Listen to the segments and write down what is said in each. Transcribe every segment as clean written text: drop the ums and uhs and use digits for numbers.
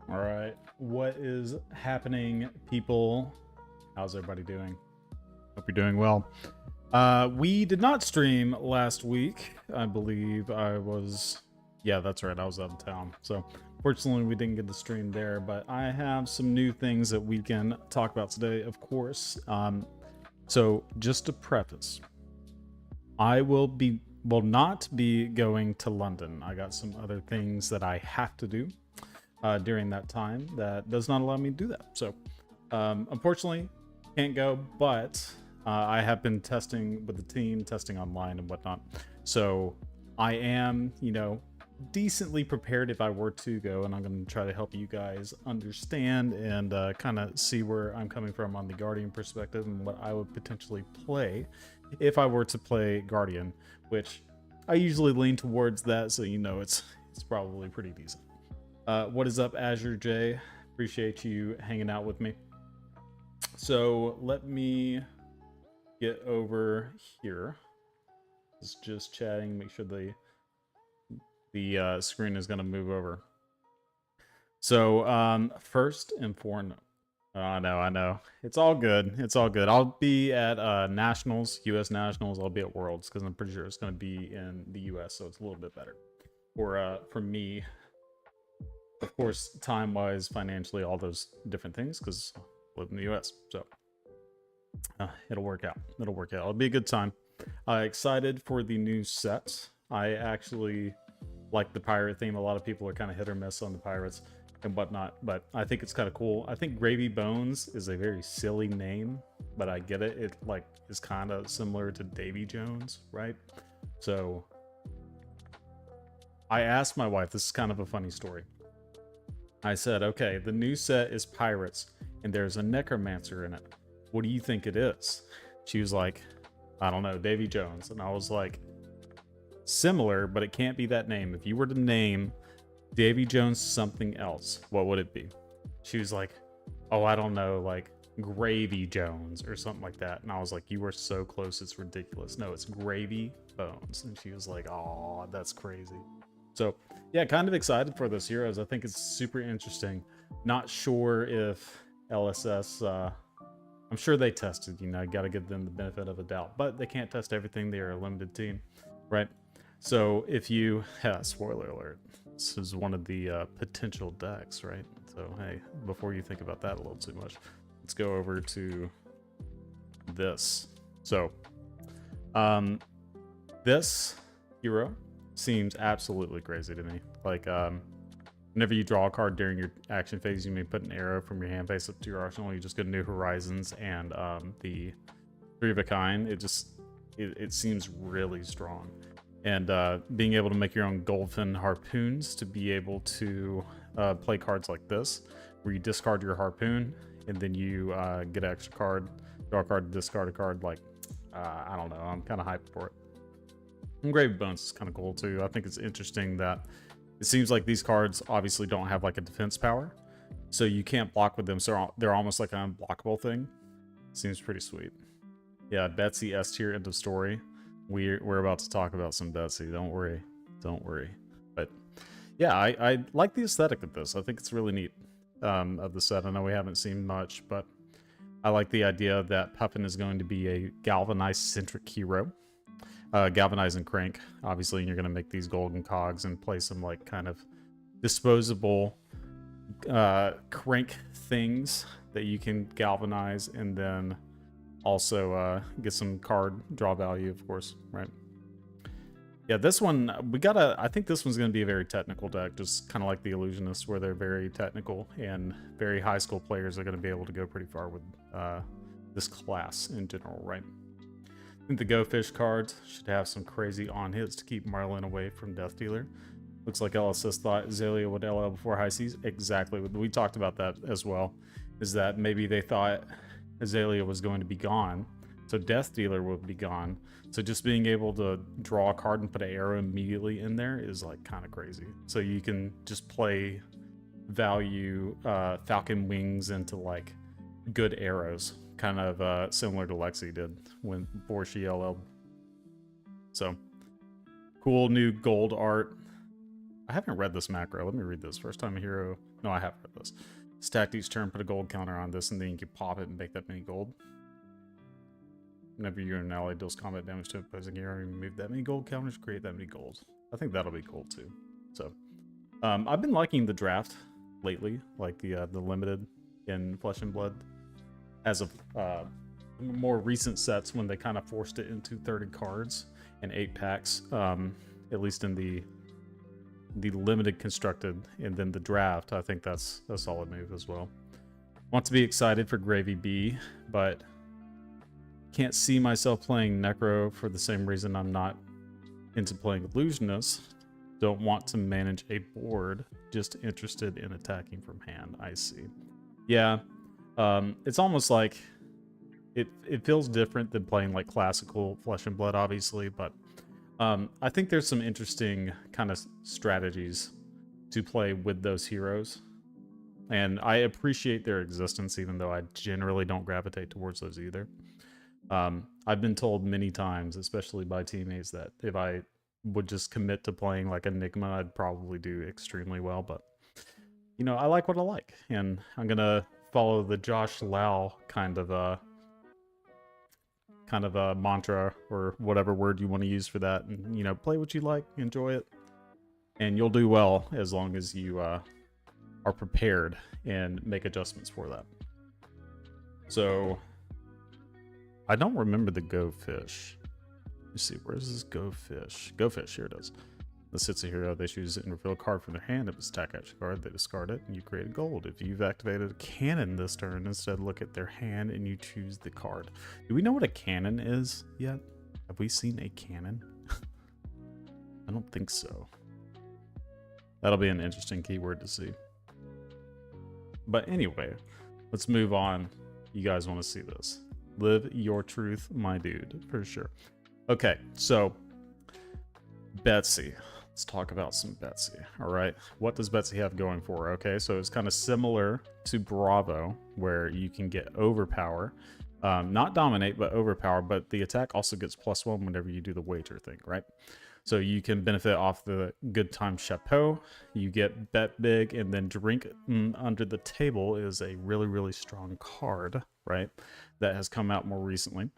All right, what is happening, people? How's everybody doing? Hope you're doing well. We did not stream last week. I believe I was, yeah, that's right. I was out of town. So fortunately we didn't get the stream there, but I have some new things that we can talk about today, of course. So just to preface, I will not be going to London. I got some other things that I have to do during that time that does not allow me to do that. So unfortunately can't go, but I have been testing with the team, testing online and whatnot. So I am, decently prepared if I were to go, and I'm going to try to help you guys understand and kind of see where I'm coming from on the Guardian perspective and what I would potentially play if I were to play Guardian, which I usually lean towards that, so it's probably pretty decent. What is up, Azure J? Appreciate you hanging out with me. So let me get over here. It's just chatting. Make sure the screen is going to move over. So first and foremost, I know. It's all good. It's all good. I'll be at Nationals, U.S. Nationals. I'll be at Worlds because I'm pretty sure it's going to be in the U.S., so it's a little bit better for me. Of course, time-wise, financially, all those different things, because I live in the U.S., so it'll work out. It'll work out. It'll be a good time. Excited for the new set. I actually like the pirate theme. A lot of people are kind of hit or miss on the pirates and whatnot, but I think it's kind of cool. I think Gravy Bones is a very silly name, but I get it. It is kind of similar to Davy Jones, right? So I asked my wife, this is kind of a funny story. I said, okay, the new set is pirates and there's a necromancer in it. What do you think it is? She was like, I don't know, Davy Jones. And I was like, similar, but it can't be that name. If you were to name Davy Jones something else, what would it be? She was like, oh, I don't know, like Gravy Jones or something like that. And I was like, you were so close, it's ridiculous. No, it's Gravy Bones. And she was like, oh, that's crazy. So yeah, kind of excited for those heroes. I think it's super interesting. Not sure if LSS, I'm sure they tested, got to give them the benefit of a doubt, but they can't test everything. They are a limited team, right? So if you, spoiler alert, this is one of the potential decks, right? So hey, before you think about that a little too much, let's go over to this. So this hero seems absolutely crazy to me. Like whenever you draw a card during your action phase, you may put an arrow from your hand face up to your arsenal. You just get New Horizons and the Three of a Kind. It seems really strong. And being able to make your own Goldfin harpoons to be able to play cards like this, where you discard your harpoon and then you get an extra card, draw a card, discard a card. Like I don't know, I'm kind of hyped for it. And Gravy Bones is kind of cool too. I think it's interesting that it seems like these cards obviously don't have like a defense power, so you can't block with them. So they're almost like an unblockable thing. Seems pretty sweet. Yeah, Betsy S tier, end of story. We're about to talk about some Betsy. Don't worry. But yeah, I like the aesthetic of this. I think it's really neat of the set. I know we haven't seen much, but I like the idea that Puffin is going to be a galvanized centric hero. Galvanize and crank, obviously, and you're going to make these golden cogs and play some like kind of disposable crank things that you can galvanize and then also get some card draw value, of course, right? Yeah, this one I think this one's going to be a very technical deck, just kind of like the Illusionists, where they're very technical and very high school players are going to be able to go pretty far with this class in general, right? I think the Go Fish cards should have some crazy on hits to keep Marlin away from Death Dealer. Looks like LSS thought Aella would LL before high seas. Exactly. We talked about that as well. Is that maybe they thought Aella was going to be gone, so Death Dealer would be gone. So just being able to draw a card and put an arrow immediately in there is like kind of crazy. So you can just play value Falcon Wings into like good arrows. Kind of similar to Lexi did before she LL'd. So cool new gold art. I haven't read this macro. Let me read this. First time a hero. No, I haven't read this. Stacked each turn, put a gold counter on this, and then you can pop it and make that many gold. Whenever you're an ally deals combat damage to opposing hero, you remove that many gold counters, create that many gold. I think that'll be cool too. So, I've been liking the draft lately, like the limited in Flesh and Blood, as of more recent sets when they kind of forced it into 30 cards and 8 packs. At least in the limited constructed, and then the draft. I think that's a solid move as well. Want to be excited for Gravy B, but can't see myself playing Necro for the same reason I'm not into playing Illusionist. Don't want to manage a board, just interested in attacking from hand. I see. Yeah, it's almost like it feels different than playing like classical Flesh and Blood, obviously, but I think there's some interesting kind of strategies to play with those heroes, and I appreciate their existence, even though I generally don't gravitate towards those either. I've been told many times, especially by teammates, that if I would just commit to playing like Enigma, I'd probably do extremely well, but you know, I like what I like, and I'm gonna follow the Josh Lau kind of a mantra, or whatever word you want to use for that, and you know, play what you like, enjoy it, and you'll do well as long as you are prepared and make adjustments for that. So I don't remember the Go Fish. Let's see, where's this Go Fish? Go Fish, here it is. This hits a hero, they choose it and reveal a card from their hand. If it's attack action card, they discard it and you create a gold. If you've activated a cannon this turn, instead look at their hand and you choose the card. Do we know what a cannon is yet? Have we seen a cannon? I don't think so. That'll be an interesting keyword to see. But anyway, let's move on. You guys want to see this. Live your truth, my dude, for sure. Okay, so Betsy. Let's talk about some Betsy. All right, what does Betsy have going for her? Okay, so it's kind of similar to Bravo, where you can get overpower. Not dominate, but overpower, but the attack also gets +1 whenever you do the wager thing, right? So you can benefit off the Good Time Chapeau. You get Bet Big, and then Drink Under the Table is a really, really strong card, right? That has come out more recently.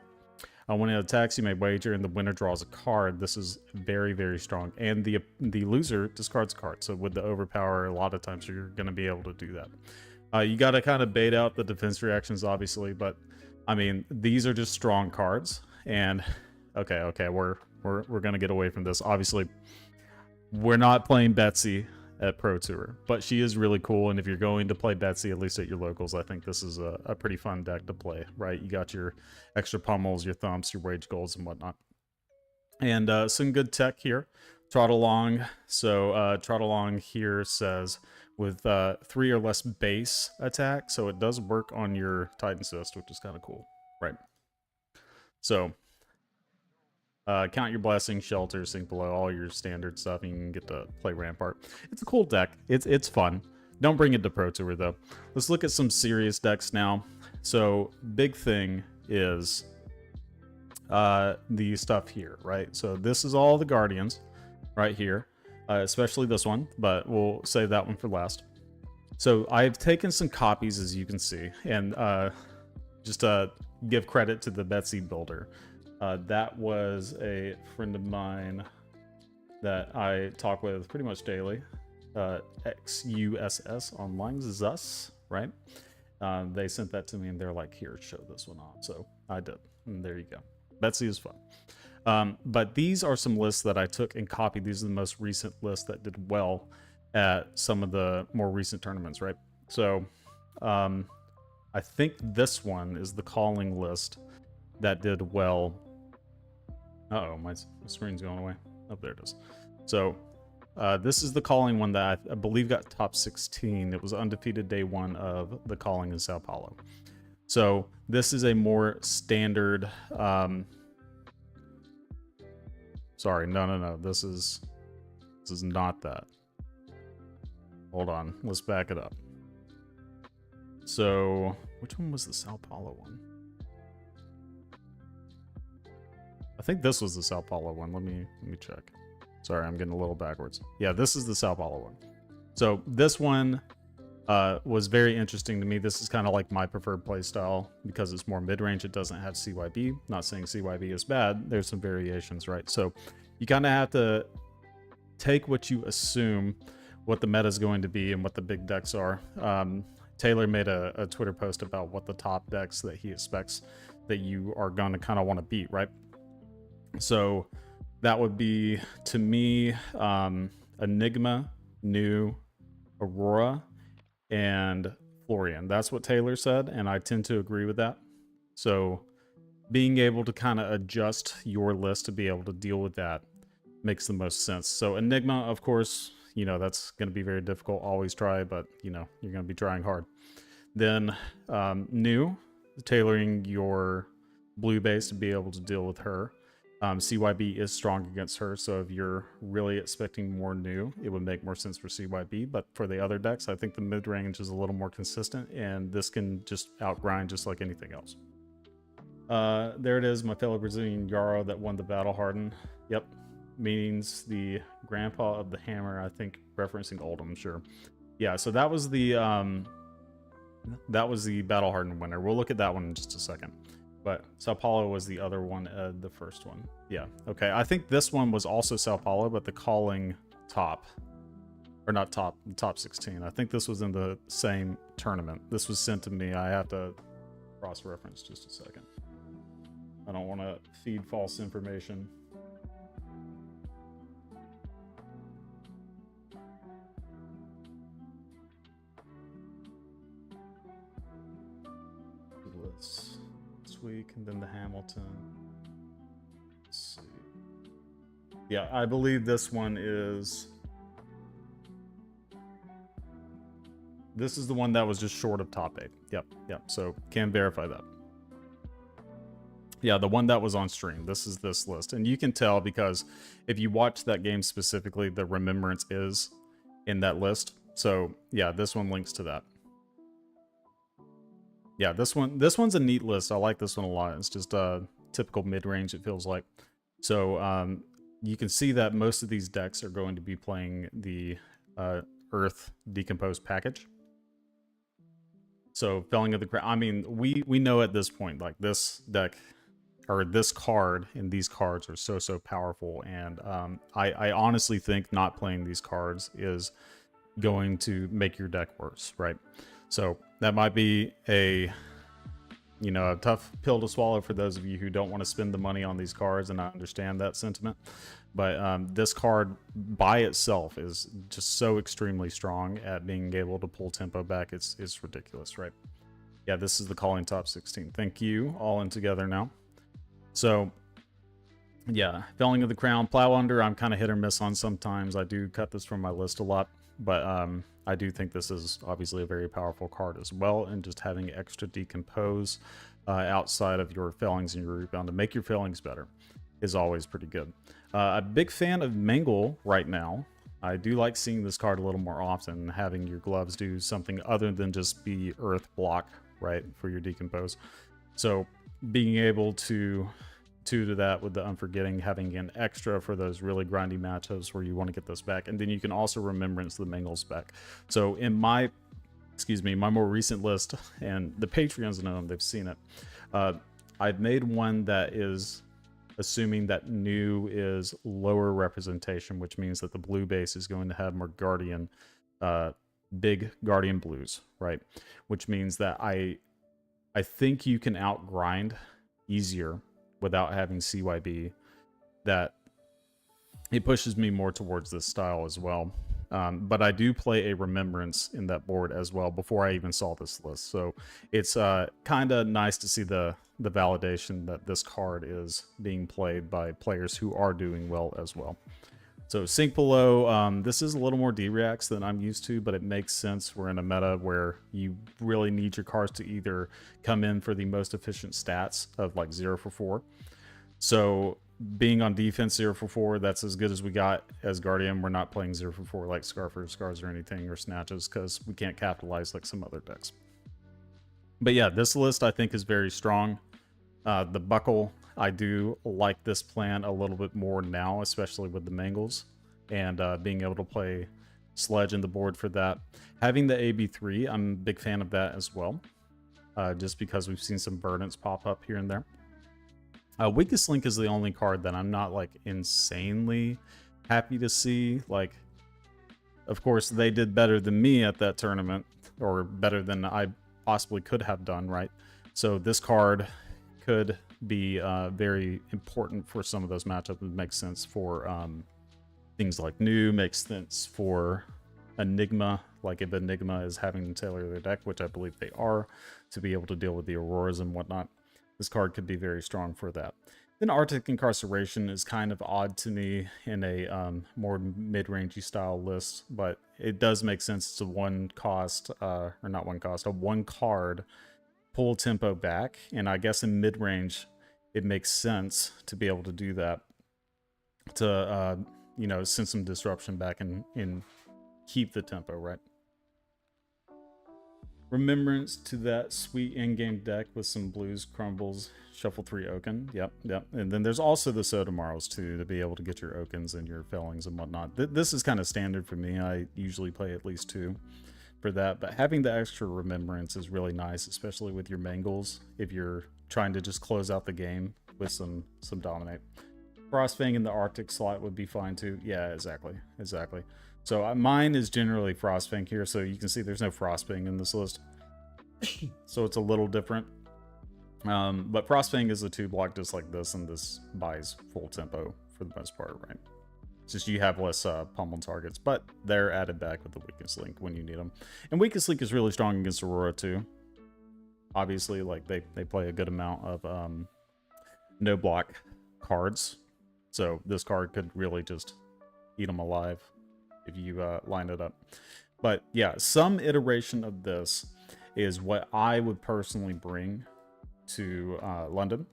When it attacks, you may wager, and the winner draws a card. This is very, very strong. And the loser discards a card. So with the overpower, a lot of times you're going to be able to do that. You got to kind of bait out the defense reactions, obviously, but I mean, these are just strong cards. And okay, we're going to get away from this. Obviously, we're not playing Betsy at Pro Tour, but she is really cool, and if you're going to play Betsy, at least at your locals, I think this is a pretty fun deck to play, right? You got your extra pummels, your thumps, your wage goals, and whatnot. And some good tech here. Trot Along. So Trot Along here says with 3 or less base attack, so it does work on your Titan's Fist, which is kind of cool, right? So count your blessings, shelter, sink below, all your standard stuff, and you can get to play Rampart. It's a cool deck. It's fun. Don't bring it to Pro Tour, though. Let's look at some serious decks now. So, big thing is the stuff here, right? So, this is all the Guardians right here, especially this one, but we'll save that one for last. So, I've taken some copies, as you can see, and just give credit to the Betsy builder. That was a friend of mine that I talk with pretty much daily. XUSS online, Zus, right? They sent that to me and they're like, here, show this one off. So I did, and there you go. Betsy is fun. But these are some lists that I took and copied. These are the most recent lists that did well at some of the more recent tournaments, right? So I think this one is the calling list that did well. Uh-oh, my screen's going away. Oh, there it is. So this is the calling one that I believe got top 16. It was undefeated day 1 of the calling in Sao Paulo. So this is a more standard. Sorry, no. This is not that. Hold on, let's back it up. So which one was the Sao Paulo one? I think this was the Sao Paulo one. Let me check. Sorry, I'm getting a little backwards. Yeah, this is the Sao Paulo one. So this one was very interesting to me. This is kind of like my preferred play style because it's more mid-range. It doesn't have CYB. Not saying CYB is bad. There's some variations, right? So you kind of have to take what you assume what the meta is going to be and what the big decks are. Taylor made a Twitter post about what the top decks that he expects that you are going to kind of want to beat, right? So that would be, to me, Enigma, New, Aurora, and Florian. That's what Taylor said, and I tend to agree with that. So being able to kind of adjust your list to be able to deal with that makes the most sense. So Enigma, of course, you know, that's going to be very difficult. Always try, but, you know, you're going to be trying hard. Then New, tailoring your blue base to be able to deal with her. CYB is strong against her, so if you're really expecting more New, it would make more sense for CYB. But for the other decks, I think the mid-range is a little more consistent, and this can just outgrind just like anything else. There it is, my fellow Brazilian Yarrow that won the Battle Harden. Yep, means the grandpa of the hammer, I think referencing Oldham, sure. Yeah, so that was the Battle Harden winner. We'll look at that one in just a second. But Sao Paulo was the other one, the first one. Yeah, okay. I think this one was also Sao Paulo, but the calling top. Or not top, top 16. I think this was in the same tournament. This was sent to me. I have to cross-reference just a second. I don't want to feed false information. This week, and then the Hamilton. Let's see. Yeah, I believe this one is... This is the one that was just short of top 8. Yep, so can verify that. Yeah, the one that was on stream. This is this list. And you can tell because if you watch that game specifically, the remembrance is in that list. So yeah, this one links to that. Yeah, this one's a neat list. I like this one a lot. It's just typical mid-range, it feels like. So you can see that most of these decks are going to be playing the Earth Decomposed package. So Felling of the Crown, I mean, we know at this point, like this deck, or this card and these cards are so powerful. And I honestly think not playing these cards is going to make your deck worse, right? So that might be a, you know, a tough pill to swallow for those of you who don't want to spend the money on these cards, and I understand that sentiment. But this card by itself is just so extremely strong at being able to pull tempo back. It's ridiculous, right? Yeah, this is the calling top 16. Thank you, all in together now. So yeah, Felling of the Crown, Plow Under, I'm kind of hit or miss on sometimes. I do cut this from my list a lot, but I do think this is obviously a very powerful card as well, and just having extra decompose outside of your failings and your rebound to make your failings better is always pretty good. A big fan of Mangle right now. I do like seeing this card a little more often, having your gloves do something other than just be earth block, right, for your decompose. So being able to that with the Unforgetting, having an extra for those really grindy matchups where you want to get this back, and then you can also remembrance the Mangles back. So in my more recent list, and the Patreons know them, they've seen it, I've made one that is assuming that New is lower representation, which means that the blue base is going to have more Guardian, big Guardian blues, right? Which means that I think you can outgrind easier without having CYB. That it pushes me more towards this style as well. But I do play a Remembrance in that board as well before I even saw this list. So it's kind of nice to see the validation that this card is being played by players who are doing well as well. So Sink Below, this is a little more D-reacts than I'm used to, but it makes sense. We're in a meta where you really need your cards to either come in for the most efficient stats of like 0 for 4. So being on defense 0 for 4, that's as good as we got as Guardian. We're not playing 0 for 4 like Scarf or Scars or anything, or Snatches, because we can't capitalize like some other decks. But yeah, this list I think is very strong. The Buckle, I do like this plan a little bit more now, especially with the Mangles, and being able to play Sledge in the board for that. Having the AB3, I'm a big fan of that as well, just because we've seen some Verdants pop up here and there. Weakest Link is the only card that I'm not like insanely happy to see. Like, of course, they did better than me at that tournament, or better than I possibly could have done, right? So this card could be very important for some of those matchups. It makes sense for things like New, makes sense for Enigma, like if Enigma is having to tailor their deck, which I believe they are, to be able to deal with the Auroras and whatnot. This card could be very strong for that. Then Arctic Incarceration is kind of odd to me in a more mid-rangey style list, but it does make sense. It's a one cost, or not one cost, a one card pull tempo back, and I guess in mid-range it makes sense to be able to do that, to you know, send some disruption back and keep the tempo, right? Remembrance to that sweet in-game deck with some blues, crumbles, shuffle 3 Oaken. Yep. And then there's also the Sotomorrows too, to be able to get your Oakens and your Fellings and whatnot. This is kind of standard for me. I usually play at least 2 for that, but having the extra Remembrance is really nice, especially with your Mangles, if you're trying to just close out the game with some Dominate. Frostfang in the Arctic slot would be fine too. Yeah, exactly. So mine is generally Frostfang here, so you can see there's no Frostfang in this list. So it's a little different. But Frostfang is a 2-block just like this, and this buys full tempo for the most part, right? It's just you have less pummel targets, but they're added back with the Weakest Link when you need them. And Weakest Link is really strong against Aurora too. Obviously, like they play a good amount of no block cards. So this card could really just eat them alive if you line it up. But yeah, some iteration of this is what I would personally bring to London.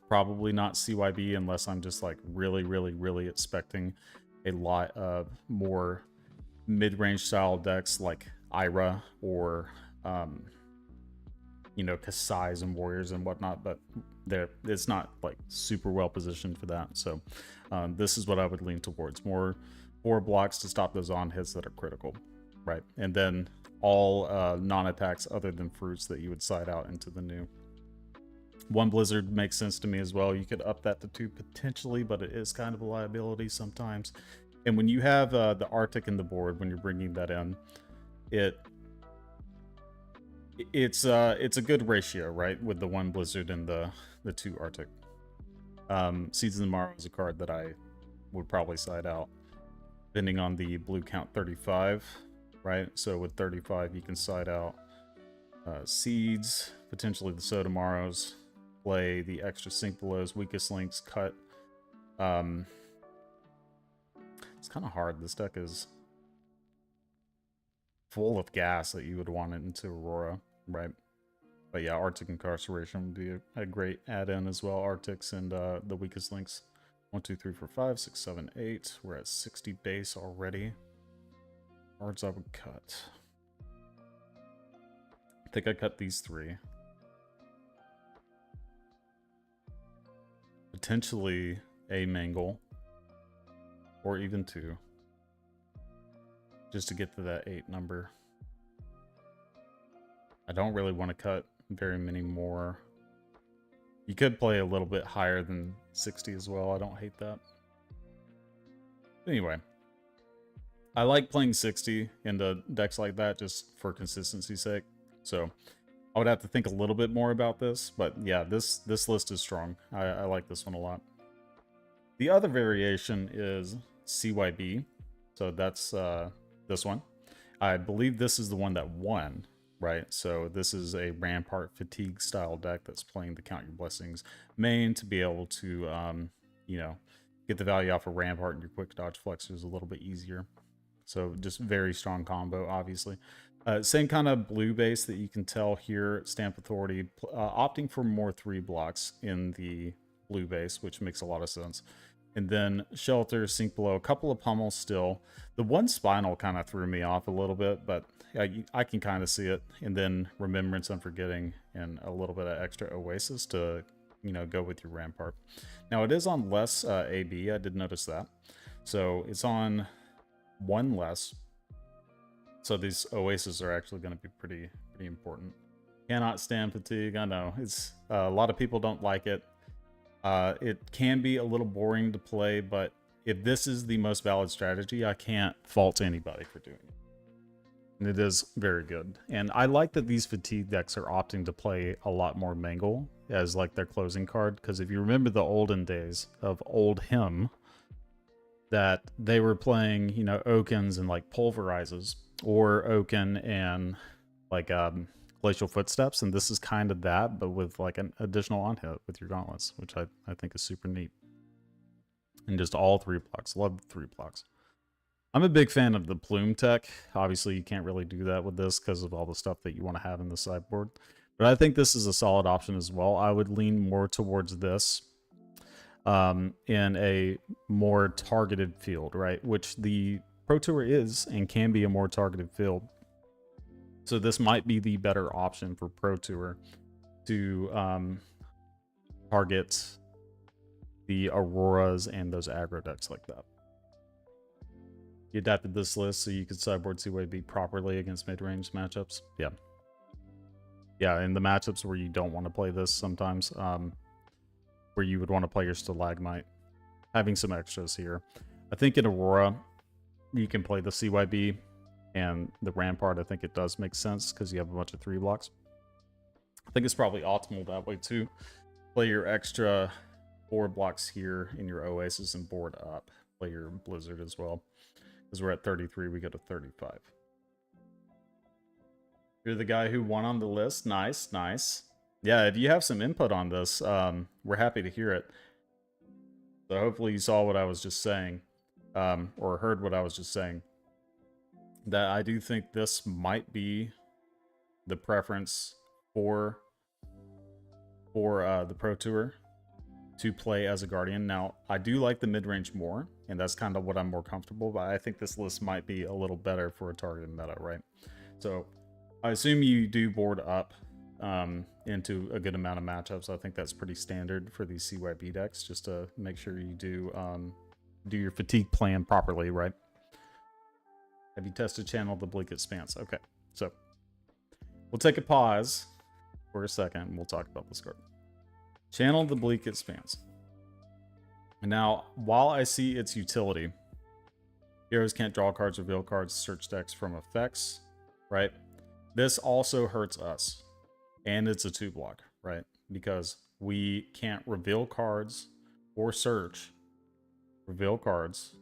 Probably not CYB unless I'm just like really expecting a lot of more mid-range style decks like Ira or you know, Kasai's and Warriors and whatnot, but it's not like super well positioned for that. So this is what I would lean towards: more 4 blocks to stop those on hits that are critical, right? And then all non-attacks other than fruits that you would side out into the new. 1 Blizzard makes sense to me as well. You could up that to 2 potentially, but it is kind of a liability sometimes. And when you have the Arctic in the board, when you're bringing that in, it's a good ratio, right? With the 1 Blizzard and the 2 Arctic. Seeds of the Morrow is a card that I would probably side out, depending on the blue count 35, right? So with 35, you can side out Seeds, potentially the Sotomorrows, play the extra Sink Belows, Weakest Links, cut. It's kind of hard. This deck is full of gas that you would want it into Aurora, right? But yeah, Arctic Incarceration would be a great add-in as well. Arctics and the Weakest Links. 1, 2, 3, 4, 5, 6, 7, 8. We're at 60 base already. Cards I would cut. I think I cut these 3. Potentially a Mangle. Or even 2. Just to get to that 8 number. I don't really want to cut very many more. You could play a little bit higher than 60 as well. I don't hate that. Anyway, I like playing 60 into decks like that just for consistency's sake. So I would have to think a little bit more about this, but yeah, this list is strong. I like this one a lot. The other variation is CYB. So that's this one. I believe this is the one that won, right? So this is a Rampart Fatigue style deck that's playing the Count Your Blessings main to be able to, you know, get the value off of Rampart and your quick dodge flexors a little bit easier. So just very strong combo, obviously. Same kind of blue base that you can tell here. Stamp Authority, opting for more 3 blocks in the blue base, which makes a lot of sense. And then Shelter, Sink Below, a couple of pummels still. The 1 Spinal kind of threw me off a little bit, but I can kind of see it. And then Remembrance, Unforgetting, and a little bit of extra Oasis to you know, go with your Rampart. Now it is on less AB. I did notice that. So it's on 1 less. So these oases are actually going to be pretty important. Cannot stand fatigue. I know it's a lot of people don't like it. It can be a little boring to play, but if this is the most valid strategy, I can't fault anybody for doing it. And it is very good. And I like that these fatigue decks are opting to play a lot more Mangle as like their closing card, because if you remember the olden days of old him, that they were playing, you know, Okins and like Pulverizes, or Okin and like Glacial Footsteps, and this is kind of that, but with like an additional on hit with your gauntlets, which I think is super neat. And just all 3 blocks. Love the 3 blocks. I'm a big fan of the plume tech. Obviously, you can't really do that with this because of all the stuff that you want to have in the sideboard. But I think this is a solid option as well. I would lean more towards this in a more targeted field, right? Which the Pro Tour is and can be a more targeted field. So this might be the better option for Pro Tour to target the Auroras and those aggro decks like that. You adapted this list so you could sideboard CYB properly against mid-range matchups. Yeah. Yeah, in the matchups where you don't want to play this sometimes, where you would want to play your Stalagmite, having some extras here. I think in Aurora, you can play the CYB and the Rampart. I think it does make sense because you have a bunch of 3 blocks. I think it's probably optimal that way too. Play your extra 4 blocks here in your Oasis and board up. Play your Blizzard as well. Because we're at 33, we go to 35. You're the guy who won on the list. Nice, nice. Yeah, if you have some input on this, we're happy to hear it. So hopefully you saw what I was just saying, or heard what I was just saying. That I do think this might be the preference for the Pro Tour to play as a Guardian. Now, I do like the mid-range more, and that's kind of what I'm more comfortable, but I think this list might be a little better for a targeted meta, right? So I assume you do board up into a good amount of matchups. I think that's pretty standard for these CYB decks, just to make sure you do your fatigue plan properly, right? Have you tested Channel the Bleak Expanse? Okay, so we'll take a pause for a second and we'll talk about this card. Channel the Bleak Expanse. Now, while I see its utility, heroes can't draw cards, reveal cards, search decks from effects, right? This also hurts us. And it's a 2 block, right? Because we can't reveal cards or search. Reveal cards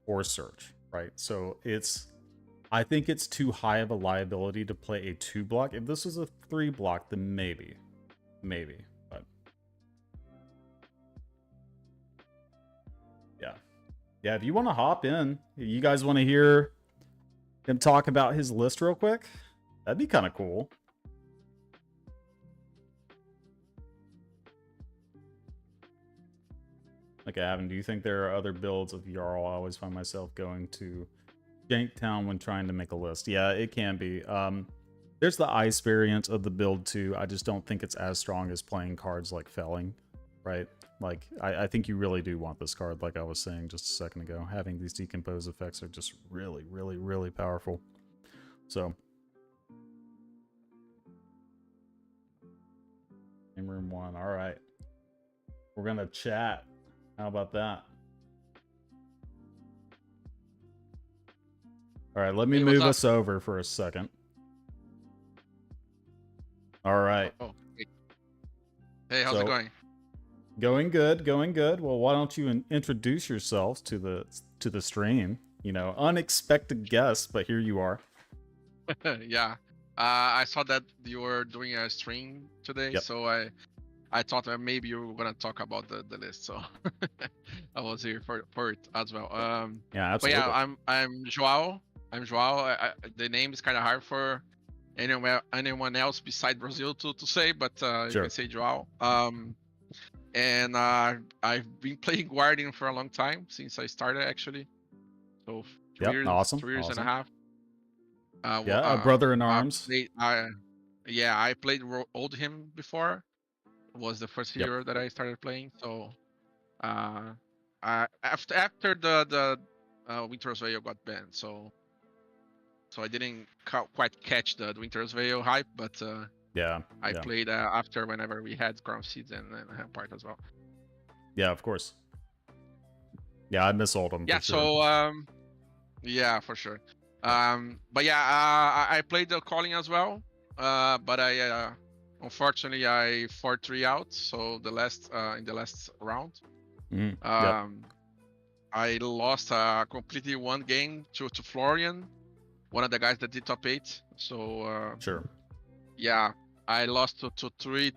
or search, right? So I think it's too high of a liability to play a 2 block. If this was a 3 block, then maybe. But yeah, if you want to hop in, you guys want to hear him talk about his list real quick, that'd be kind of cool. Okay, Evan, do you think there are other builds of Jarl? I always find myself going to Janktown when trying to make a list. Yeah, it can be. There's the ice variant of the build too. I just don't think it's as strong as playing cards like Felling, right? Like, I think you really do want this card, like I was saying just a second ago. Having these decompose effects are just really, really, really powerful. So, in room 1, all right. We're gonna chat. How about that? All right, let me move us over for a second. All right. Oh, hey, how's it going? Going good, going good. Well, why don't you introduce yourselves to the stream? You know, unexpected guest, but here you are. Yeah. I saw that you were doing a stream today, yep. So I thought that maybe you were gonna talk about the list, so I was here for it as well. Yeah, absolutely. But yeah, I'm Joao. I'm Joao. The name is kind of hard for anyone else beside Brazil to say, but sure. You can say Joao. And I've been playing Guardian for a long time, since I started actually. So 2 years, awesome. 2 years awesome. and a half. A brother in arms. I played Old Him before was the first Yep. hero that I started playing. So after the Winter's Veil got banned, so I didn't quite catch the Winter's Veil hype, but Yeah. I Yeah. played after whenever we had Crown Seeds and Rampart as well. Yeah, of course. Yeah, I miss Oldham Yeah, for sure. so yeah, for sure. But yeah, I played the calling as well. But I unfortunately I 4-3 out. So the last in the last round, Yep. I lost completely one game to Florian, one of the guys that did top 8. So Sure. yeah, I lost to three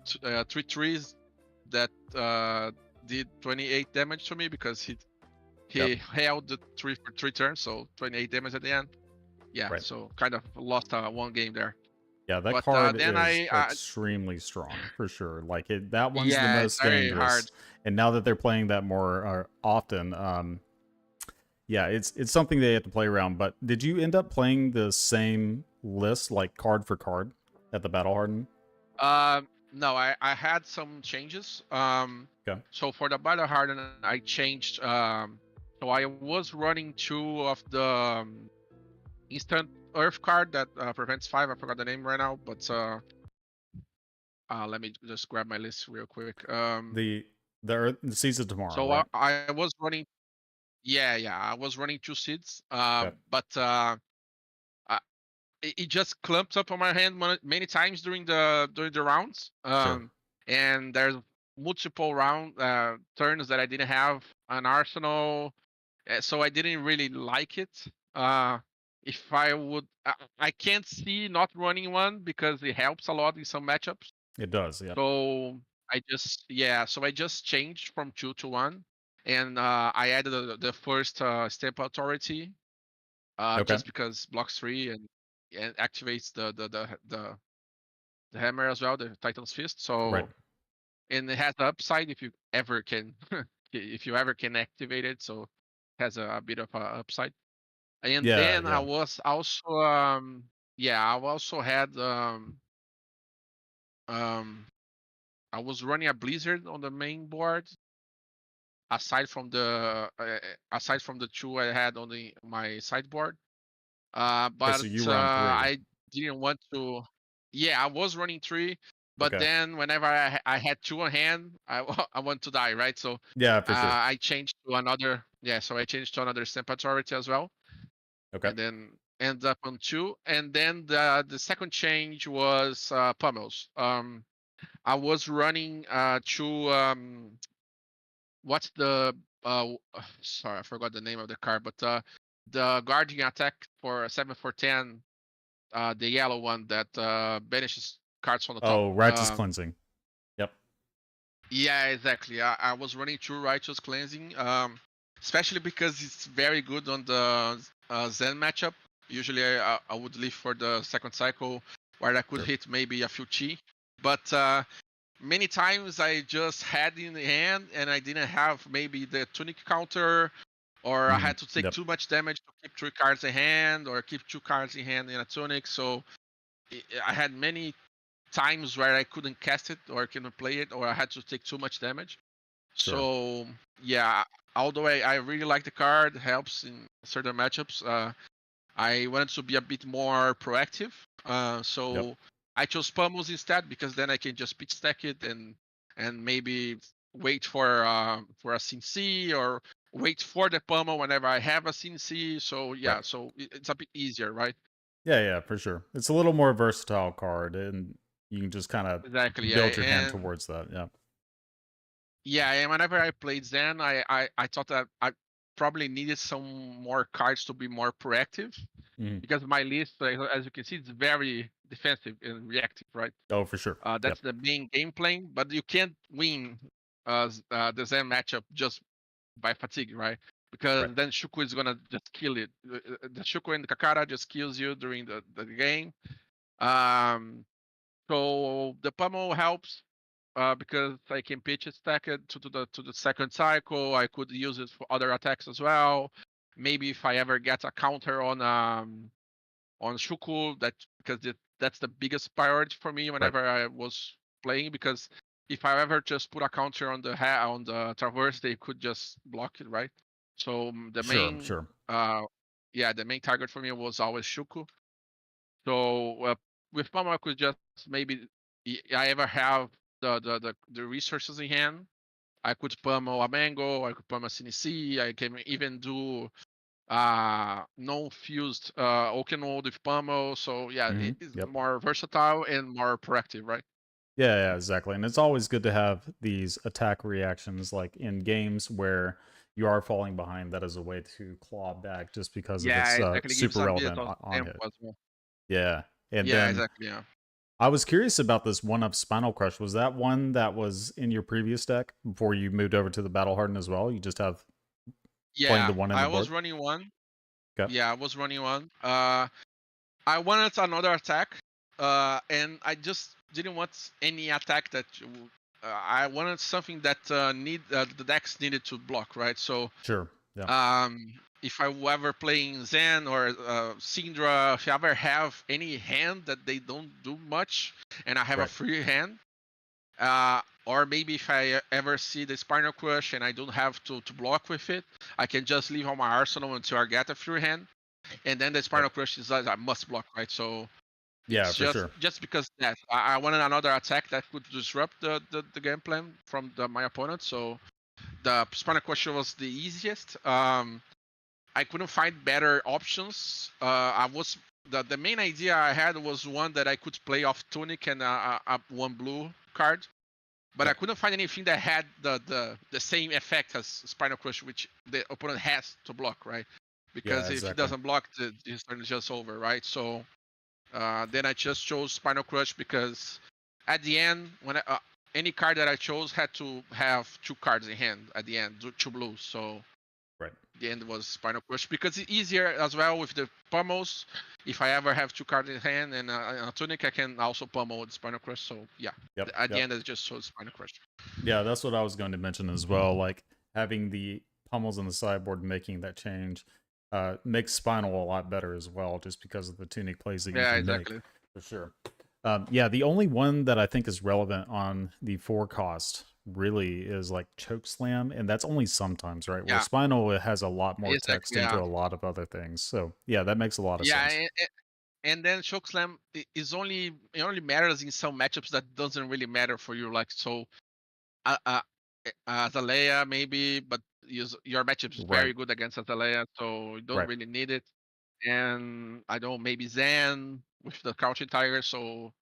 trees that did 28 damage to me because he held the 3 for 3 turns, so 28 damage at the end. Yeah, Right. so kind of lost one game there. Yeah, that But card then is extremely strong for sure. Like that one's the yeah, it's most very hard. dangerous. And now that they're playing that more often, yeah, it's something they have to play around. But did you end up playing the same list, like card for card, at the Battle Harden? No, I had some changes. Okay. So for the Battle Harden, I changed. So I was running 2 of the instant Earth card that prevents 5. I forgot the name right now, but let me just grab my list real quick. The Seeds of Tomorrow, So right? I was running. Yeah, I was running 2 seeds. Okay. But it just clumped up on my hand many times during the rounds. Sure. And there's multiple round turns that I didn't have an arsenal, so I didn't really like it. If I would, I can't see not running one because it helps a lot in some matchups. It does, yeah. So so I just changed from 2 to 1, and I added the first stamp authority, Okay. just because blocks 3 and activates the hammer as well, the Titan's Fist. So Right. and it has the upside if you ever can if you ever can activate it. So it has a bit of a upside. And Yeah, then I yeah. was also I also had I was running a blizzard on the main board aside from the 2 I had on my sideboard. Okay, so But you run 3. I didn't want to. Yeah, I was running 3, but Okay. then whenever I had 2 on hand, I want to die, right? So Yeah, for sure. I changed to another. Yeah, so I changed to another stamp authority as well, Okay. and then end up on 2. And then the second change was pummels. I was running 2. What's the sorry, I forgot the name of the card, but the guardian attack for 7 for 10, the yellow one that banishes cards from the top. Oh, Righteous Cleansing. Yep. Yeah, exactly. I was running 2 righteous cleansing, especially because it's very good on the Zen matchup. Usually I would leave for the second cycle where I could Sure. hit maybe a few chi, but many times I just had in the hand and I didn't have maybe the tunic counter, or I had to take Yep. too much damage to keep 3 cards in hand or keep 2 cards in hand in a tunic. So I had many times where I couldn't cast it or couldn't play it, or I had to take too much damage. Sure. So yeah, although I really like the card, helps in certain matchups. I wanted to be a bit more proactive. So Yep. I chose pummels instead because then I can just pitch stack it and maybe wait for a CNC or wait for the pummel whenever I have a CNC. So yeah, Right. so it's a bit easier, right? Yeah, for sure. It's a little more versatile card, and you can just kind of Exactly. Yeah, build your hand and towards that. Yeah. yeah, and whenever I played Zen, I thought that I probably needed some more cards to be more proactive Mhm. because my list, as you can see, it's very defensive and reactive, right? Oh, for sure. Yep. That's the main game plan, but you can't win the Zen matchup just by fatigue, right? Because Right. then Shuku is gonna just kill it. The Shuku and the Kakara just kills you during the game. Um, so the pummel helps because I can pitch it, stack it to the second cycle. I could use it for other attacks as well. Maybe if I ever get a counter on Shuku, that's the biggest priority for me Right. whenever I was playing, because if I ever just put a counter on the traverse, they could just block it, right? So the Sure, main, sure. the main target for me was always Shuku. So with Pama, I could just maybe, I ever have the resources in hand, I could pummel a mango, I could pummel a CNC, I can even do non-fused oaken wood with pummel. So yeah, Hmm. it is Yep. more versatile and more proactive, right? Yeah, exactly. And it's always good to have these attack reactions like in games where you are falling behind. That is a way to claw back just because of Yeah, its exactly. Gives super a bit relevant of on tempo hit. as well. Yeah. And Yeah, then exactly. Yeah. I was curious about this one up Spinal Crush. Was that one that was in your previous deck before you moved over to the Battle Hardened as well? You just have playing the Yeah, one in the I was board? running one. Okay. Yeah, I was running one. I wanted another attack, and I just didn't want any attack that I wanted something that the decks needed to block, right? So Sure. Yeah. if I were ever playing Zen or Syndra, if I ever have any hand that they don't do much, and I have a Right. free hand, or maybe if I ever see the Spinal Crush and I don't have to block with it, I can just leave on my arsenal until I get a free hand, and then the Spinal Yep. Crush is like a must block, right? So Yeah, it's for sure. just because that I wanted another attack that could disrupt the game plan from my opponent. So the Spinal Crush was the easiest. I couldn't find better options. I was the main idea I had was one that I could play off Tunic and one blue card, but I Yep. couldn't find anything that had the same effect as Spinal Crush, which the opponent has to block, right? Yeah, Because if he exactly. doesn't block, his turn is just over, right? So then I just chose Spinal Crush because at the end, when any card that I chose had to have two cards in hand at the end, two blues. So Right. the end was Spinal Crush because it's easier as well with the pummels. If I ever have two cards in hand and a Tunic, I can also pummel with Spinal Crush. So yeah, Yep. at the Yep. end I just chose Spinal Crush. Yeah, that's what I was going to mention as well. Like having the pummels on the sideboard, making that change, makes Spinal a lot better as well, just because of the tunic plays that you Yeah, can make, exactly. for sure. Yeah, the only one that I think is relevant on the 4 cost really is like Choke Slam, and that's only sometimes, right? Where Yeah, Spinal has a lot more text exactly. into Yeah, a lot of other things. So yeah, that makes a lot of yeah, sense. and then Choke Slam is only matters in some matchups that doesn't really matter for you. Like so, Azalea maybe, but your matchup is Right. very good against Azalea, so you don't Right. really need it. And I don't know, maybe Zen with the Crouching Tiger. So,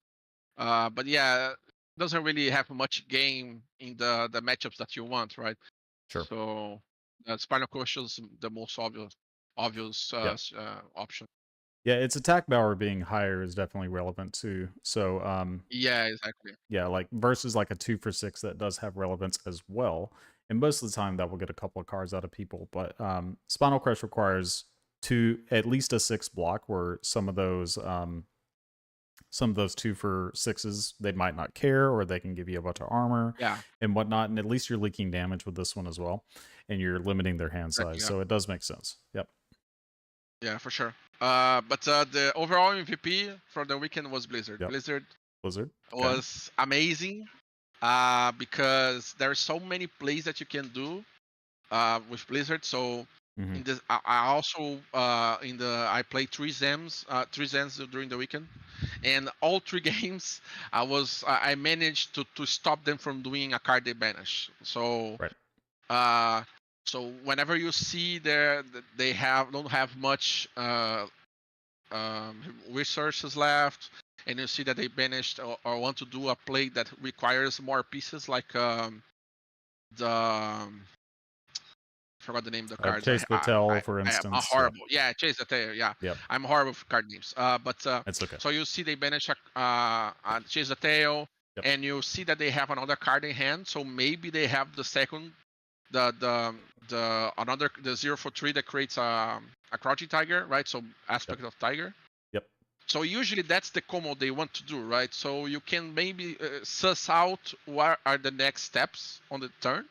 but yeah, doesn't really have much game in the matchups that you want, right? Sure. So, Spinal Crush is the most obvious Yeah. option. Yeah, its attack power being higher is definitely relevant too. So Yeah, exactly. yeah, like versus like a 2 for 6 that does have relevance as well. And most of the time that will get a couple of cards out of people. But Spinal Crush requires at least a 6 block, where some of those 2 for 6s they might not care, or they can give you a bunch of armor Yeah, and whatnot. And at least you're leaking damage with this one as well, and you're limiting their hand exactly. size. Yeah, So it does make sense. Yep. yeah, for sure. But the overall MVP for the weekend was Blizzard. Yep. Blizzard Blizzard. Okay. was amazing because there are so many plays that you can do with Blizzard. So Mm-hmm. in this, I also I played three Zens during the weekend, and all three games I managed to stop them from doing a card they banish. So Right. uh, so whenever you see they don't have much resources left, and you see that they banished or want to do a play that requires more pieces, like the forgot the name of the cards. Chase Patel, for I am instance. Yeah. horrible. Yeah, Chase the Tail. Yeah, Yep. I'm horrible for card names. But It's okay. so you see they banish Chase the Tail, Yep. and you see that they have another card in hand. So maybe they have the second, the 0 for 3 that creates a crouching tiger, right? So aspect of tiger. Yep. So usually that's the combo they want to do, right? So you can maybe suss out what are the next steps on the turn.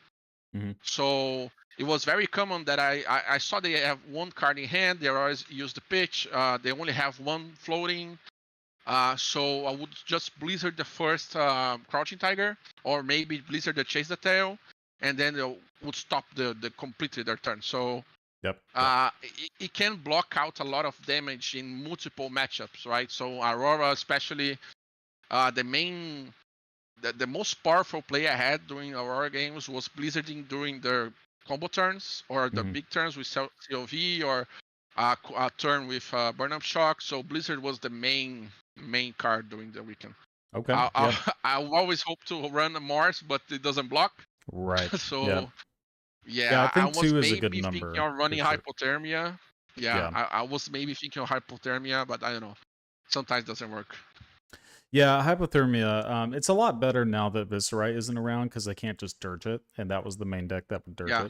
Mm-hmm. So it was very common that I saw they have one card in hand. They always use the pitch. They only have one floating. So I would just Blizzard the first Crouching Tiger, or maybe Blizzard the Chase the Tail, and then they would stop the completely their turn. So Yep. it can block out a lot of damage in multiple matchups, right? So Aurora, especially, the most powerful play I had during Aurora games was Blizzarding during their combo turns or the Mhm. big turns with COV or a turn with Burn Up Shock. So Blizzard was the main card during the weekend. Okay. Yeah. I always hope to run a Mars, but it doesn't block. Right. Yeah. So Yeah. I yeah, I think was 2 is a good maybe thinking number of for running sure. Hypothermia. Yeah, Yeah. I was maybe thinking of Hypothermia, but I don't know. Sometimes it doesn't work. Yeah, hypothermia. It's a lot better now that Viscerite isn't around because they can't just dirge it, and that was the main deck that would dirge Yeah.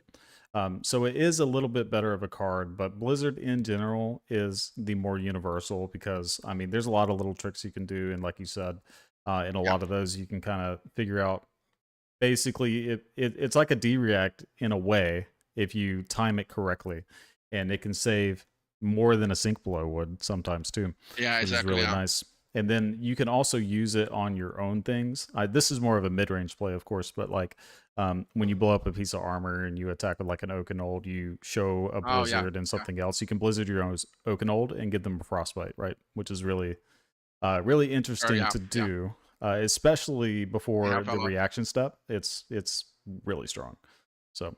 it. So it is a little bit better of a card, but Blizzard in general is the more universal because I mean, there's a lot of little tricks you can do, and like you said, in a Yeah. lot of those you can kind of figure out. Basically, it's like a D react in a way if you time it correctly, and it can save more than a sync blow would sometimes too, Yeah, which is exactly. really Yeah. nice. And then you can also use it on your own things. This is more of a mid-range play, of course, but like when you blow up a piece of armor and you attack with like an Oakenold, you show a Oh yeah. Blizzard and something else. You can Blizzard your own Oakenold and give them a Frostbite, right? Which is really, really Sure, interesting yeah. to Yeah. do, especially I before have a the lot. reaction step. It's really strong. So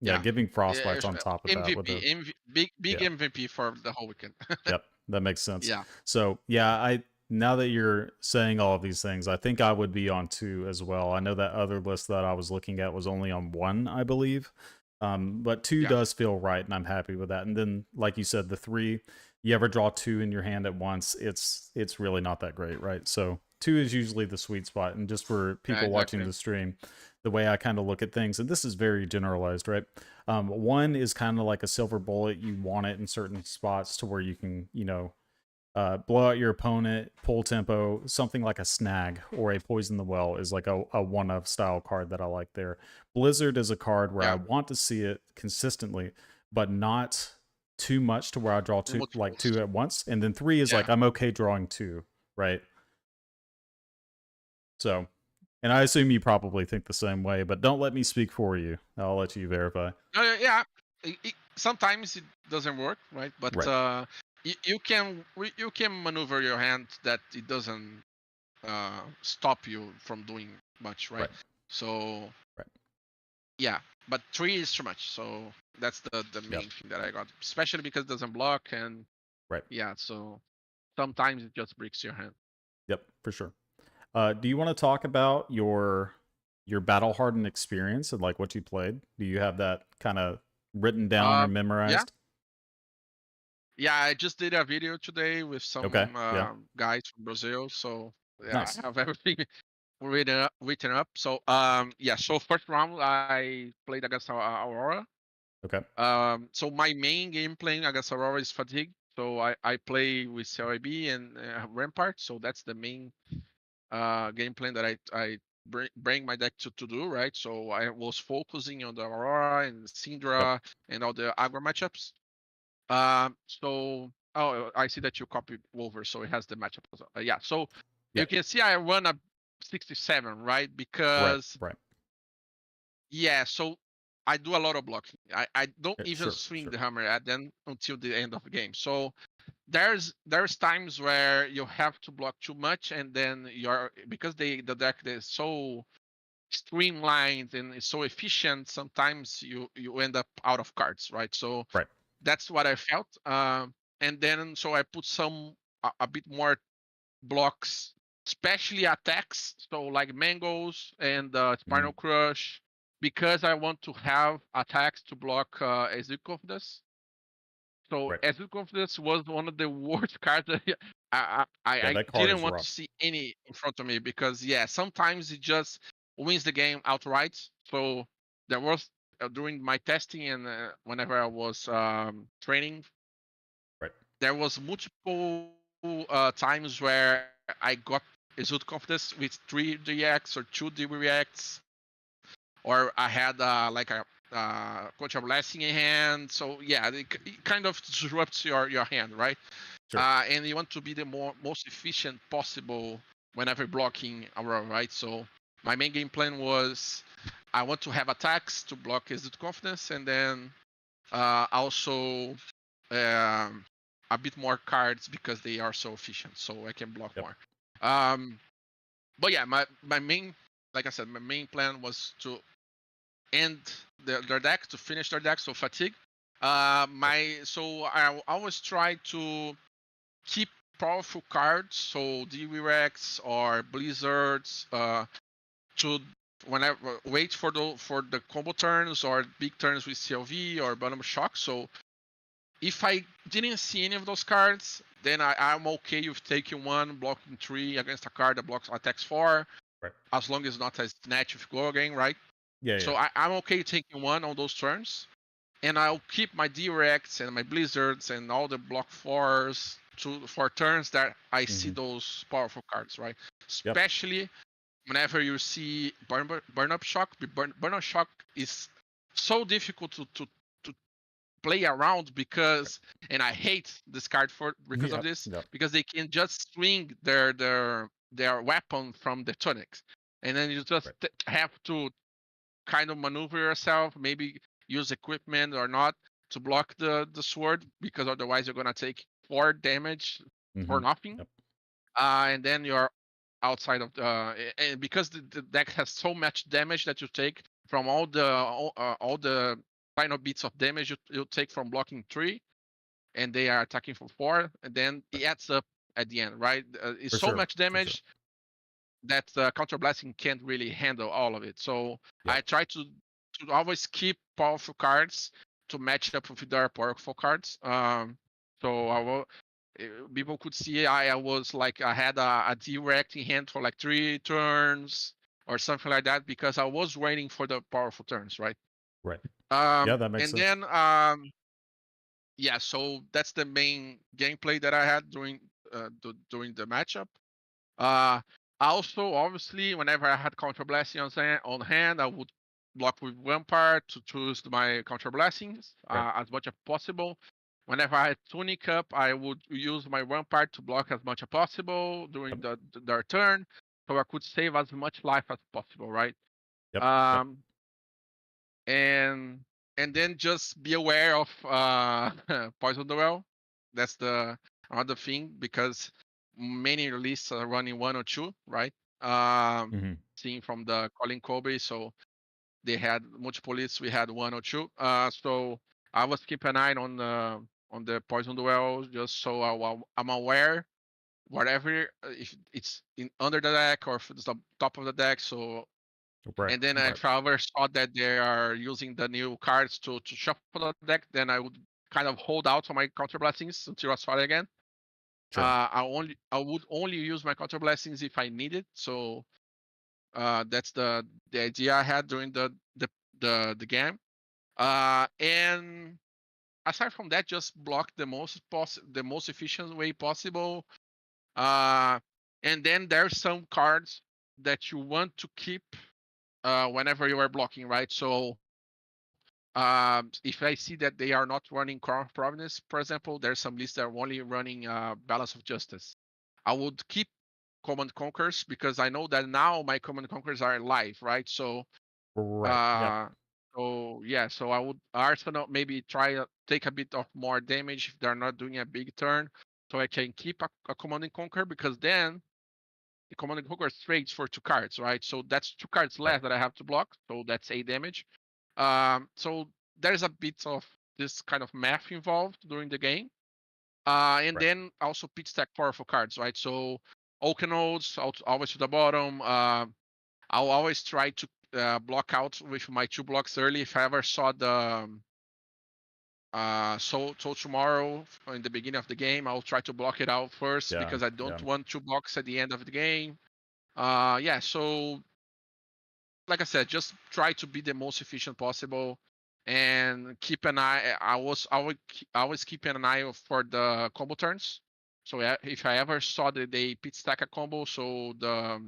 yeah, Yeah. giving Frostbites It's, on top of that with MVP, a big yeah. MVP for the whole weekend. Yep, that makes sense. Yeah. So yeah, I now that you're saying all of these things, I think I would be on 2 as well. I know that other list that I was looking at was only on 1, I believe. But 2 Yeah. does feel right, and I'm happy with that. And then, like you said, the 3, you ever draw 2 in your hand at once, it's really not that great, right? So 2 is usually the sweet spot. And just for Yeah, people watching exactly. the stream, the way I kind of look at things, and this is very generalized, right? 1 is kind of like a silver bullet. You want it in certain spots to where you can, blow out your opponent, pull tempo, something like a snag or a poison the well is like a one of style card that I like there. Blizzard is a card where I Yeah. want to see it consistently, but not too much to where I draw two Multiples. at once. And then 3 is like Yeah. I'm okay drawing 2, right? So, and I assume you probably think the same way, but don't let me speak for you. I'll let you verify. Yeah. Sometimes it doesn't work, right? But Right. you can maneuver your hand that it doesn't stop you from doing much, right? Right. So Right. yeah, but 3 is too much. So that's the main thing that I got, especially because it doesn't block and Right. yeah. So sometimes it just breaks your hand. Yep, for sure. Do you want to talk about your battle hardened experience and like what you played? Do you have that kind of written down or memorized? Yeah, I just did a video today with some Okay. Yeah. guys from Brazil. So yeah, Nice. I have everything written up. So yeah, so first round I played against Aurora. Okay. So my main game playing against Aurora is Fatigue. So I play with CIB and Rampart. So that's the main game plan that I bring my deck to do, right? So I was focusing on the Aurora and Yep. Syndra and all the aggro matchups. So I see that you copied over, so it has the matchup. Yeah, so Yeah. you can see I run a 67, right? Right. Because Right. yeah, so I do a lot of blocking. I don't Yeah, even sure. swing Sure. the hammer at them until the end of the game. So there's times where you have to block too much, and then you're because the deck is so streamlined and it's so efficient. Sometimes you end up out of cards, right? So Right. that's what I felt. And then so I put a bit more blocks, especially attacks. So like mangoes and spinal crush, because I want to have attacks to block Exit Confidence. So Right. Exit Confidence was one of the worst cards that Yeah, I that card didn't is want to rough. see any in front of me because yeah, sometimes it just wins the game outright. So there was during my testing and whenever I was training, Right. there was multiple times where I got Exalt Confidence with 3 reacts or 2 reacts, or I had like a Coach of Blessing in hand. So yeah, it kind of disrupts your hand, right? Sure. And you want to be the most efficient possible whenever blocking Aurora, right? So my main game plan was I want to have attacks to block Exude Confidence, and then also a bit more cards because they are so efficient, so I can block more. But yeah, my main, like I said, my main plan was to end their deck, to finish their deck, so fatigue. So I always try to keep powerful cards, so D-Rex or Blizzards, to whenever wait for the combo turns or big turns with CLV or bottom shock. So if I didn't see any of those cards, then I'm okay with taking one, blocking 3 against a card that blocks attacks 4, Right. as long as it's not a snatch with go again, right? Yeah. So I'm okay taking one on those turns, and I'll keep my D-Rex and my Blizzards and all the block 4s for turns that I see those powerful cards, right? Especially whenever you see burn up shock. Burn up shock is so difficult to play around because, and I hate this card because of this, because they can just swing their weapon from the tunics, and then you just have to kind of maneuver yourself, maybe use equipment or not to block the sword, because otherwise you're gonna take 4 damage for nothing. And then you're outside of the, and because the deck has so much damage that you take from all the final bits of damage you take from blocking 3, and they are attacking for 4, and then it adds up at the end, right? It's so much damage that counter blasting can't really handle all of it. So I try to always keep powerful cards to match up with their powerful cards. So I will. People could see I was like I had a direct in hand for like 3 turns or something like that, because I was waiting for the powerful turns, right? Right. Yeah, that makes and sense. then yeah, so that's the main gameplay that I had during the matchup. Also, obviously, whenever I had counter blasting on hand, I would block with one part to choose my counter blastings as much as possible. Whenever I had tunic up, I would use my one part to block as much as possible during their turn, so I could save as much life as possible, right? And then just be aware of poison duel. That's the other thing, because many releases are running 1 or 2, right? Seeing from the Colin Colby, so they had multiple lists. We had 1 or 2. So I was keep an eye on the poison duel, just so I'm aware whatever if it's under the deck or if it's the top of the deck. So and then if I ever saw that they are using the new cards to shuffle the deck, then I would kind of hold out on my counter blessings until I saw it again. I would only use my counter blessings if I need it. So that's the idea I had during the game. And aside from that, just block the most efficient way possible. And then there's some cards that you want to keep whenever you are blocking, right? So if I see that they are not running Crown of Providence, for example, there's some lists that are only running Balance of Justice. I would keep Command Conquers, because I know that now my Command Conquers are live, right? So so I would Arsenal maybe try take a bit of more damage if they're not doing a big turn, so I can keep a Command and Conquer, because then the Command and Conquer trades for 2 cards, right? So that's 2 cards less that I have to block, so that's 8 damage. So there's a bit of this kind of math involved during the game. And then also pitch stack powerful cards, right? So Oaken Nodes, always to the bottom. I'll always try to block out with my 2 blocks early. If I ever saw the so tomorrow in the beginning of the game, I'll try to block it out first, because I don't want 2 blocks at the end of the game. Yeah, so like I said, just try to be the most efficient possible, and keep an eye. I would always keep an eye for the combo turns. So if I ever saw that they pit stack a combo, so the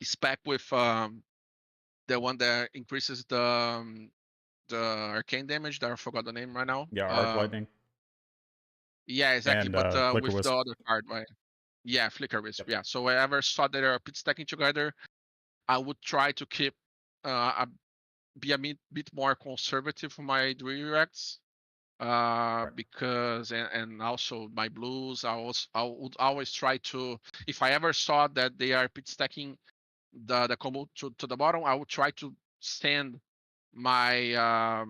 spec with the one that increases the arcane damage, that I forgot the name right now. Yeah, Arc Lightning. Yeah, exactly. and But Flicker with the Wisp. other card, right? Yeah, Flicker Wisp. Yep. Yeah. So whenever I saw that they are pit stacking together, I would try to keep a be a bit more conservative for my reacts. Right. Because and also my blues, I would always try to, if I ever saw that they are pit stacking the combo to the bottom, I would try to send my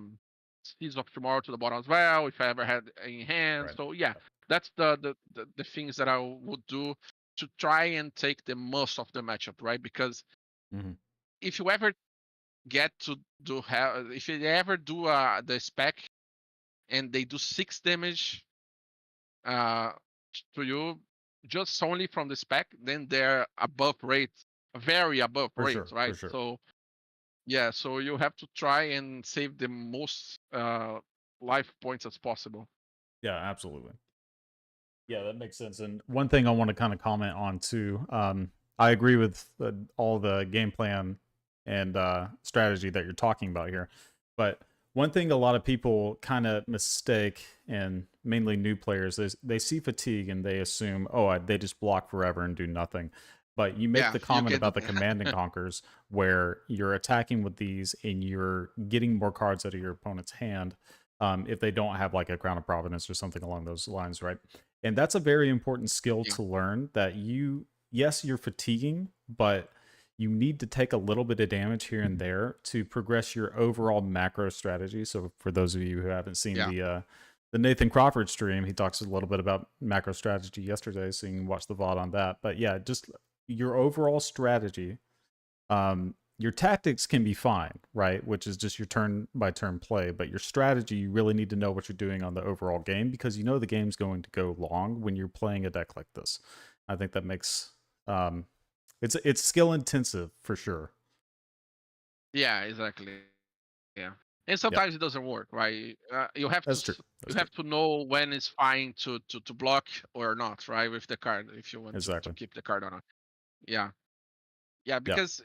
Seeds of Tomorrow to the bottom as well, if I ever had in hand. Right. So yeah, Yep. that's the things that I would do to try and take the most of the matchup, right? Because Hmm. if you ever get to do have, if you ever do the spec and they do 6 damage uh, to you just only from the spec, then they're above rate, very above For rate, sure. For right? sure. So yeah, so you have to try and save the most life points as possible. Yeah, absolutely. Yeah, that makes sense. And one thing I want to kind of comment on too, I agree with all the game plan and strategy that you're talking about here. But one thing a lot of people kind of mistake, and mainly new players, is they see fatigue and they assume, oh, they just block forever and do nothing. But you make Yeah, the you comment can do about the command and that. conquers where you're attacking with these and you're getting more cards out of your opponent's hand if they don't have like a Crown of Providence or something along those lines, right? And that's a very important skill Yeah, to learn, that yes, you're fatiguing, but you need to take a little bit of damage here and there to progress your overall macro strategy. So for those of you who haven't seen yeah, the Nathan Crawford stream, he talks a little bit about macro strategy yesterday, so you can watch the VOD on that. But yeah, just your overall strategy, your tactics can be fine, right? Which is just your turn by turn play, but your strategy, you really need to know what you're doing on the overall game, because you know the game's going to go long when you're playing a deck like this. I think that makes it's skill intensive for sure. yeah, exactly. Yeah, and Yep, sometimes it doesn't work, right? that's true. You That's true. have to know when it's fine to block or not, right? With the card, if you want to Exactly. keep the card or not. Yeah, yeah, Yeah. because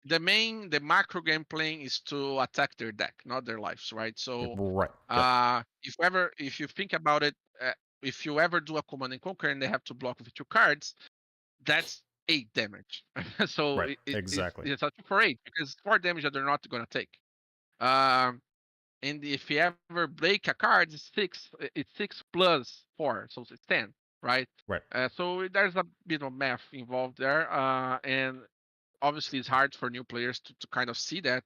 the macro game playing is to attack their deck, not their lives, right? So Right. Yep. if you think about it, if you ever do a command and conquer and they have to block with 2 cards, that's 8 damage. So Right. Exactly. it's a 2 for 8 because 4 damage that they're not gonna take. Um, and if you ever break a card, it's 6 plus 4, so it's 10, right? Right. So there's a bit of math involved there, and obviously it's hard for new players to kind of see that,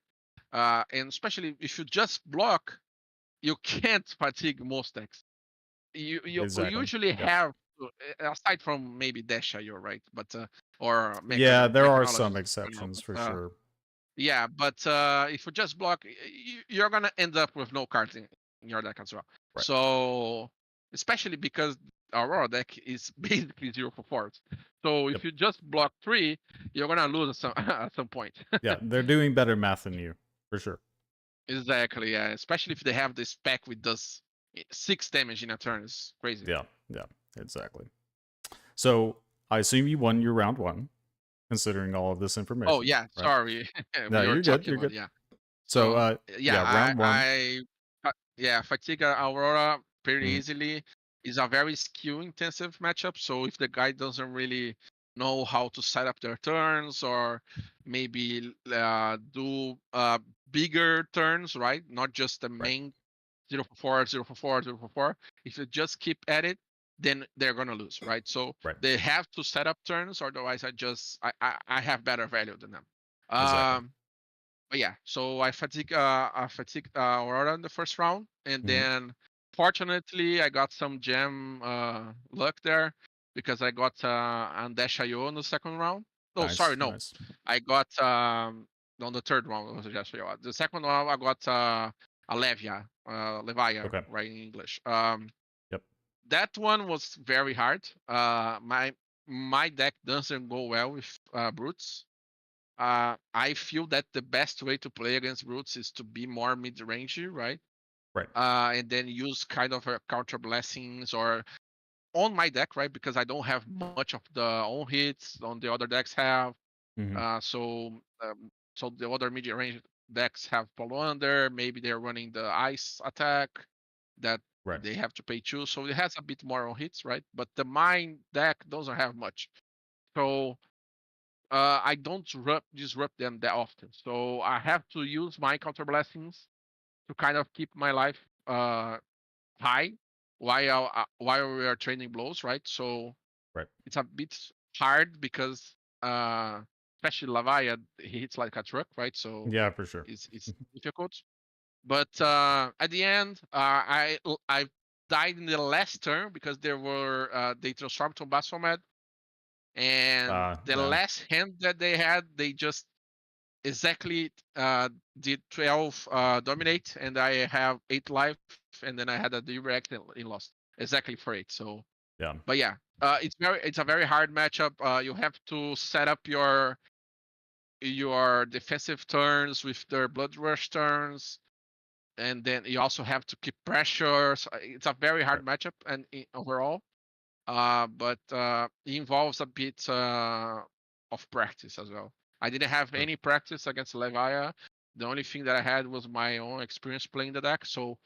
and especially if you just block, you can't fatigue most decks. You Exactly. usually Yep. have aside from maybe Desha, you're right, but or Yeah, there are some mechanologies, I don't know, exceptions for but sure. yeah, but if you just block, you're gonna end up with no cards in your deck as well. Right. So especially because Aurora deck is basically 0 for 4s. So if Yep. you just block 3, you're gonna lose at some at some point. Yeah, they're doing better math than you for sure. Exactly, yeah. Especially if they have this spec with does 6 damage in a turn, it's crazy. Yeah. Yeah. Exactly. So I assume you won your round one, considering all of this Oh information, yeah, right? sorry. No, We were you're good. talking You're about, good. yeah. So, So yeah, yeah, round one. yeah, fatigue Aurora pretty Mhm. easily. Is a very skill intensive matchup. So if the guy doesn't really know how to set up their turns or maybe do bigger turns, right? Not just the Right. main 0 for 4, 0 for 4, 0 for 4. If you just keep at it, then they're gonna lose, right? So Right. they have to set up turns, otherwise I have better value than them. Exactly. But yeah, so I fatigue Aurora in the first round, and Mhm. then fortunately I got some gem luck there because I got Andeshayo in the second round. Oh, sorry, Nice. no, Nice. I got on the third round it was Andeshayo. The second round I got a Levia, Okay. right in English. Yep. That one was very hard. My deck doesn't go well with brutes. I feel that the best way to play against brutes is to be more mid-rangey, right? Right. And then use kind of a counter blessings or on my deck, right? Because I don't have much of the own hits on the other decks have. Mhm. So the other mid-range decks have Polo Under. Maybe they're running the ice attack that Right. They have to pay 2, so it has a bit more on hits, right? But the mine deck doesn't have much. So I don't disrupt them that often. So I have to use my counter blessings to kind of keep my life high while we are training blows, right? So Right. it's a bit hard because especially Levia, he hits like a truck, right? So Yeah, for sure. it's difficult. But at the end, I died in the last turn because they transformed to Baphomet, and the Yeah. last hand that they had, they just exactly did 12 dominate, and I have 8 life, and then I had a direct and lost exactly for 8. So, Yeah. but yeah, it's a very hard matchup. You have to set up your defensive turns with their blood rush turns, and then you also have to keep pressure. So it's a very Right. hard matchup, and overall, but it involves a bit of practice as well. I didn't have Sure. any practice against Levia. The only thing that I had was my own experience playing the deck, so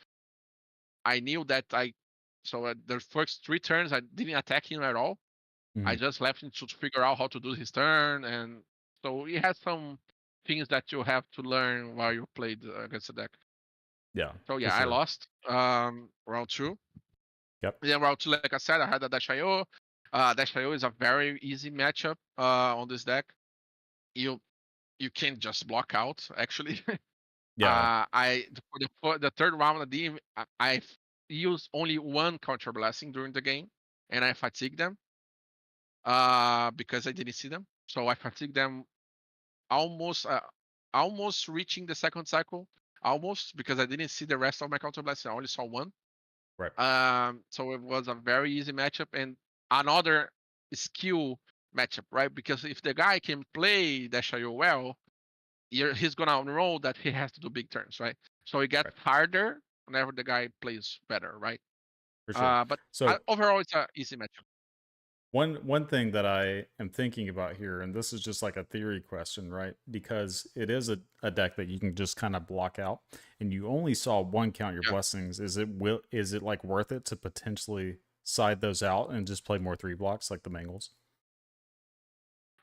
I knew that So the first 3 turns, I didn't attack him at all. I Mhm. just left him to figure out how to do his turn, and so he has some things that you have to learn while you played against the deck. Yeah, So for yeah, I sure. lost round 2. Yep. Yeah, round 2, like I said, I had a Dash IO. Dash IO is a very easy matchup on this deck. You you can just block out actually. Yeah. I for the third round, I used only one counter blessing during the game, and I fatigued them because I didn't see them. So I fatigued them almost almost reaching the second cycle, almost, because I didn't see the rest of my counter blessing. I only saw one. Right. So it was a very easy matchup and another skill matchup, right? Because if the guy can play Dashayo well, he's gonna roll that he has to do big turns, right? So it gets Right. harder whenever the guy plays better, right? For sure. But So overall, it's a easy matchup. one thing that I am thinking about here, and this is just like a theory question, right? Because it is a deck that you can just kind of block out, and you only saw one count your Yeah, blessings. Is it like worth it to potentially side those out and just play more 3 blocks like the Mangles?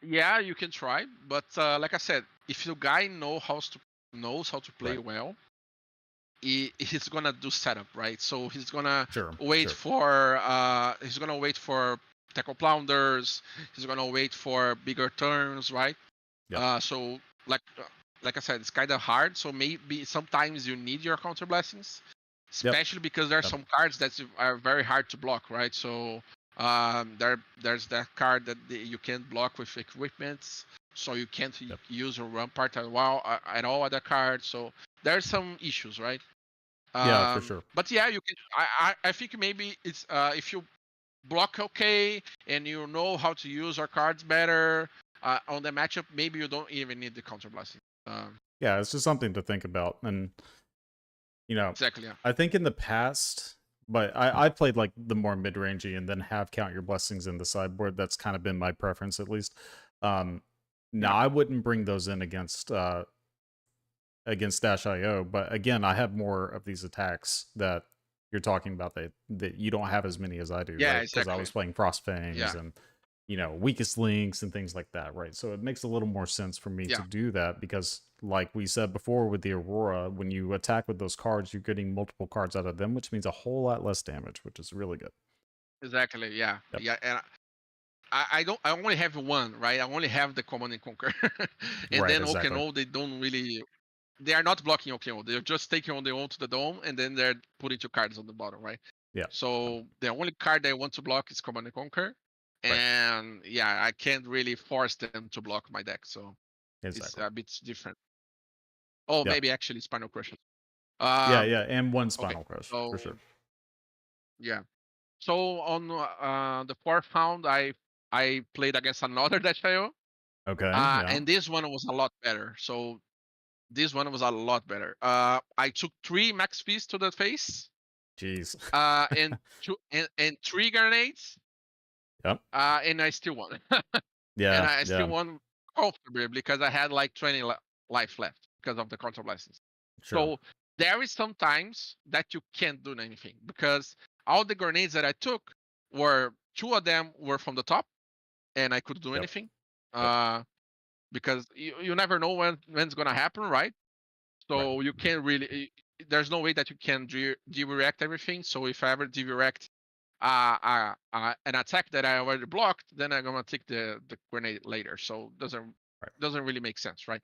yeah, you can try, but like I said, if the guy knows how to play Right. well, he's gonna do setup, right? So Sure. Sure. he's gonna wait for tackle flounders. He's gonna wait for bigger turns, right? Yep. So like uh, like I said, it's kind of hard. So maybe sometimes you need your counter blessings, Yep. especially because there are Yep. some cards that are very hard to block, right? So there's that card that you can't block with equipments, so you can't Yep. use your rampart at all other cards. So there's some issues, right? Yeah, for sure. But yeah, you can. I think maybe it's if you block okay and you know how to use our cards better on the matchup, maybe you don't even need the counter blasting. Yeah, it's just something to think about. And Exactly. Yeah. I think in the past, but I played like the more mid rangey and then have count your blessings in the sideboard. That's kind of been my preference, at least. No, Yeah. I wouldn't bring those in against Dash IO, but again, I have more of these attacks that you're talking about that you don't have as many as I do, Yeah. right? Because I Exactly. was playing Frostfangs Yeah. and weakest links and things like that, right? So it makes a little more sense for me to Yeah. do that because, like we said before with the Aurora, when you attack with those cards, you're getting multiple cards out of them, which means a whole lot less damage, which is really good. Exactly. Yeah. Yep. Yeah. And I don't. I only have one, right? I only have the command and conquer, and Right. then Exactly. Okeno, they don't really. They are not blocking Okeno. They're just taking on their own to the dome, and then they're putting 2 cards on the bottom, right? Yeah. So the only card they want to block is command and conquer, Right. and yeah, I can't really force them to block my deck. So it's Exactly. a bit different. Oh, Yeah. maybe actually Spinal Crusher. Yeah. Um, Yeah. And one okay. Spinal Crush for So sure. yeah. So on the fourth round, I played against another Dashayo, Okay. Yeah. and this one was a lot better. So this one was a lot better. I took 3 max fees to the face, Jeez. and 3 grenades, Yep. and I still won. And Yeah. I still Yeah. won comfortably because I had like 20 life left because of the counter blessings. Sure. So there is sometimes that you can't do anything because all the grenades that I took were 2 of them were from the top, and I could do Yep. anything. Yep. Because you never know when it's gonna happen, right? Right. So you can't really. There's no way that you can react everything. So if I ever react an attack that I already blocked, then I'm gonna take the grenade later. So Right. doesn't really make sense, right?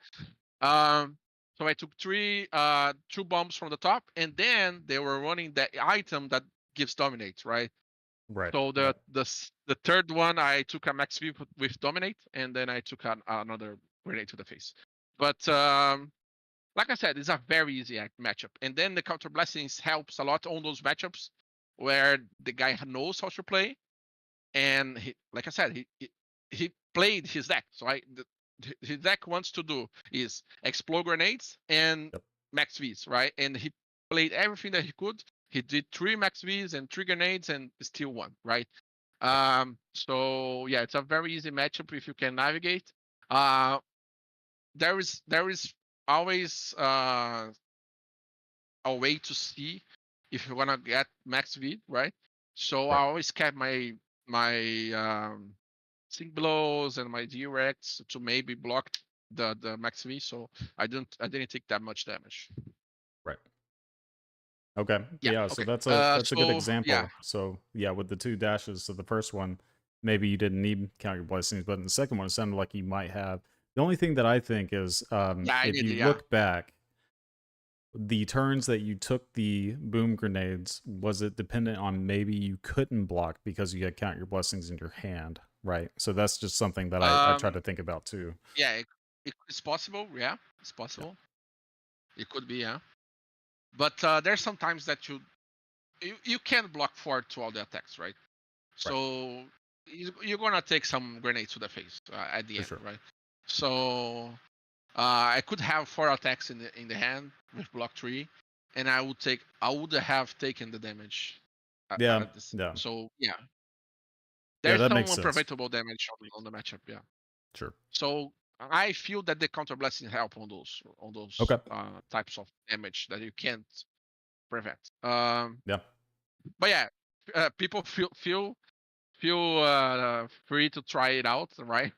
Um, so I took 2 bombs from the top, and then they were running the item that gives dominate, right? Right. So Yep. the third one I took a max V with dominate, and then I took another grenade to the face. But like I said, it's a very easy matchup. And then the counter blessings helps a lot on those matchups where the guy knows how to play, and like I said, he played his deck. So his deck wants to do is explode grenades and Yep. max Vs, right? And he played everything that he could. He did 3 max Vs and 3 grenades and still won, right? So yeah, it's a very easy matchup if you can navigate. There is always a way to see if you wanna get max V, right? So I Right. always kept my sync blows and my directs to maybe block the max V, so I didn't take that much damage. Right. Okay. Yeah. Yeah. So Okay. that's a good So yeah. example. So yeah, with the 2 dashes. So the first one, maybe you didn't need count your blessings, but in the second one, it sounded like you might have. The only thing that I think is, Yeah, I if did. you Yeah. look back, the turns that you took the boom grenades, was it dependent on maybe you couldn't block because you had count your blessings in your hand, right? So that's just something that I try Um. to think about too. Yeah. It's possible. Yeah. It's Yeah. possible. It could be. Yeah. But there's sometimes that you can block forward to all the attacks, right? Right. So you're gonna take some grenades to the face at the For end, sure. right? So I could have 4 attacks in the hand with block 3, and I would have taken the damage. Yeah. Yeah. So yeah, Yeah. there's That some makes sense. unpreventable damage on the matchup. Yeah. Sure. So I feel that the counter blessing help on those Okay. types of damage that you can't prevent. Yeah. But yeah, people feel free to try it out, right?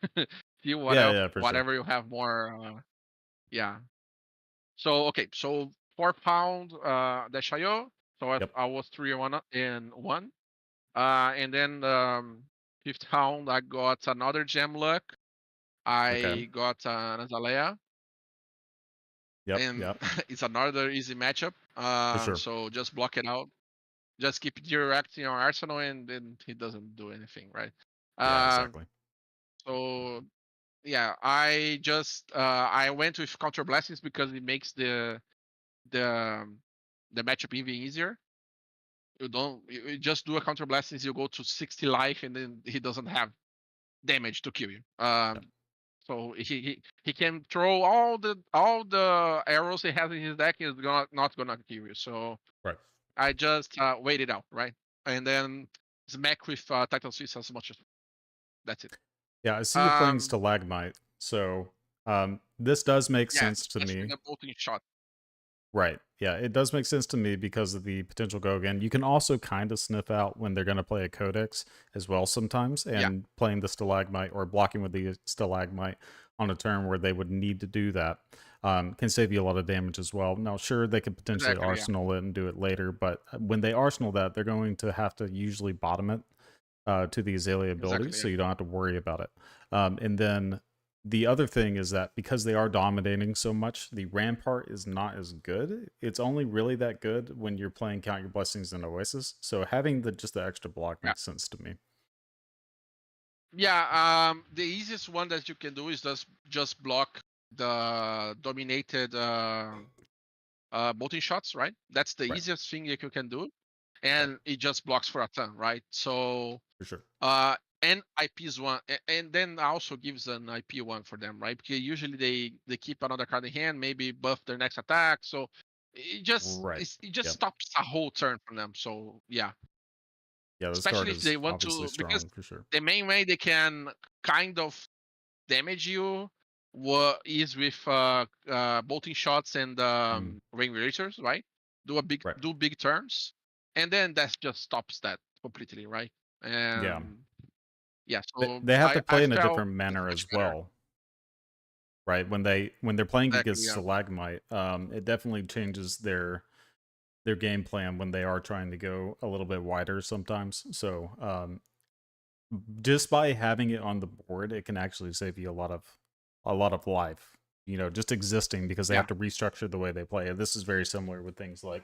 Feel Yeah. Yeah. For sure. whatever you have more. Yeah. So okay, so 4 pound the Chaillot. So Yep. I was 3-1 in 1. And then fifth pound I got another gem luck. Okay. I got an Aella, Yep. and Yep. it's another easy matchup. For sure. So just block it out. Just keep direct in your arsenal, and then he doesn't do anything, right? Yeah. Uh, Exactly. so yeah, I went with counter blessings because it makes the the matchup even easier. You just do a counter blastings, you go to 60 life, and then he doesn't have damage to kill you. Yep. So he can throw all the arrows he has in his deck, is not gonna kill you. So Right. I just wait it out, right? And then smack with Titan Swiss as much as that's it. Yeah. I see you're playing Um, Stalagmite. So this does make yeah, sense to especially me. the bolting shot. Right. Yeah, it does make sense to me because of the potential go again. You can also kind of sniff out when they're going to play a codex as well sometimes, Yeah, and playing the stalagmite or blocking with the stalagmite on a turn where they would need to do that can save you a lot of damage as well. Now, sure, they could potentially exactly. Yeah, arsenal it and do it later, but when they arsenal that, they're going to have to usually bottom it to the Azalea abilities, exactly. so Yeah. you don't have to worry about it. And then the other thing is that because they are dominating so much, the Rampart is not as good. It's only really that good when you're playing Count Your Blessings and Oasis. So having just the extra block Yeah. makes sense to me. Yeah. The easiest one that you can do is just block the dominated bolting shots, right? That's the Right, easiest thing that you can do, right, and it just blocks for a ton, right? So for sure. and IP is one, and then also gives an IP one for them, right? Because usually they keep another card in hand, maybe buff their next attack, so Right. it just Yep. stops a whole turn from them. So yeah, Yeah, this card especially if is they want obviously to, because strong for sure. the main way they can kind of damage you is with bolting shots and ring racers, right? Right. Do big turns, and then that just stops that completely, right? Yeah. And yeah, They, so they have to I play in a felt different it's manner much as better. well, right? When they're playing Exactly. against Yeah. Stalagmite, it definitely changes their game plan when they are trying to go a little bit wider sometimes. So just by having it on the board, it can actually save you a lot of life. Just existing because they Yeah. have to restructure the way they play. And this is very similar with things like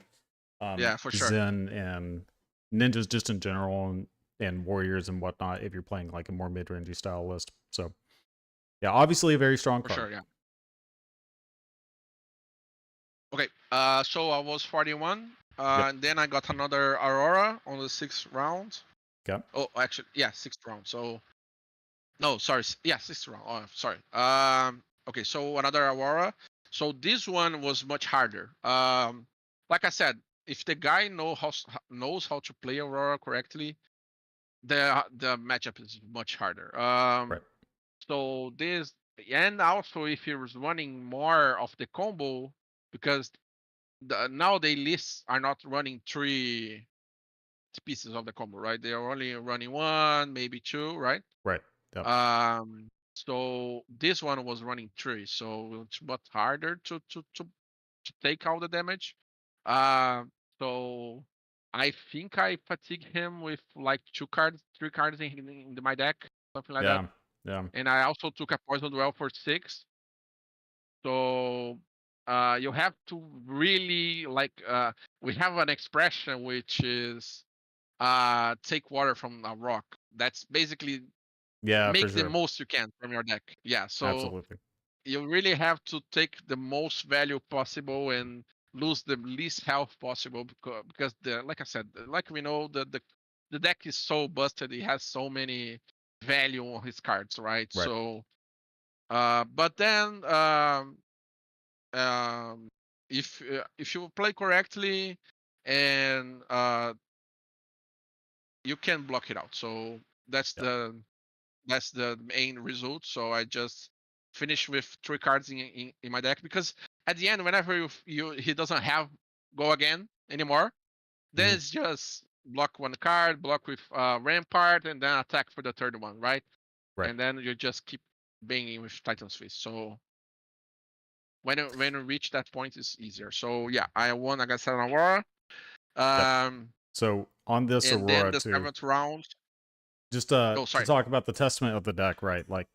Yeah. For sure. Zen and ninjas just in general and warriors and whatnot if you're playing like a more mid-rangey style list. So yeah, obviously a very strong For card. sure. Yeah. Okay. So I was 41. Yep. And then I got another Aurora on the 6th round. Okay. Oh, actually, yeah, 6th round. So no, sorry. Yeah, 6th round. Oh, sorry. Okay. So another Aurora. So this one was much harder. Like I said, if the guy knows how to play Aurora correctly, the matchup is much harder. Right. So this, and also if he was running more of the combo, because now the lists are not running 3 pieces of the combo, right? They are only running 1, maybe 2, right? Right. Yep. So this one was running 3, so it's much harder to take all the damage. So I think I fatigue him with like 2 cards, 3 cards in my deck, something like that. Yeah. Yeah. And I also took a poison duel for 6. So you have to really like we have an expression which is take water from a rock. That's basically Yeah, for make the sure. most you can from your deck. Yeah, so Absolutely. you really have to take the most value possible and lose the least health possible because the like I said, like we know the deck is so busted. It has so many value on his cards, right? Right. So but then um, if you play correctly and you can block it out. So that's Yep. the main result. So I just finish with 3 cards in my deck because at the end, whenever he doesn't have go again anymore, then Mhm. it's just block 1 card, block with Rampart, and then attack for the 3rd one, right? Right. And then you just keep banging with Titan's Fist. So when you reach that point, it's easier. So yeah, I won against an Aurora. Yep. Um, So on this and then Aurora the too, 7th round. just Oh, to sorry. talk about the testament of the deck, right? Like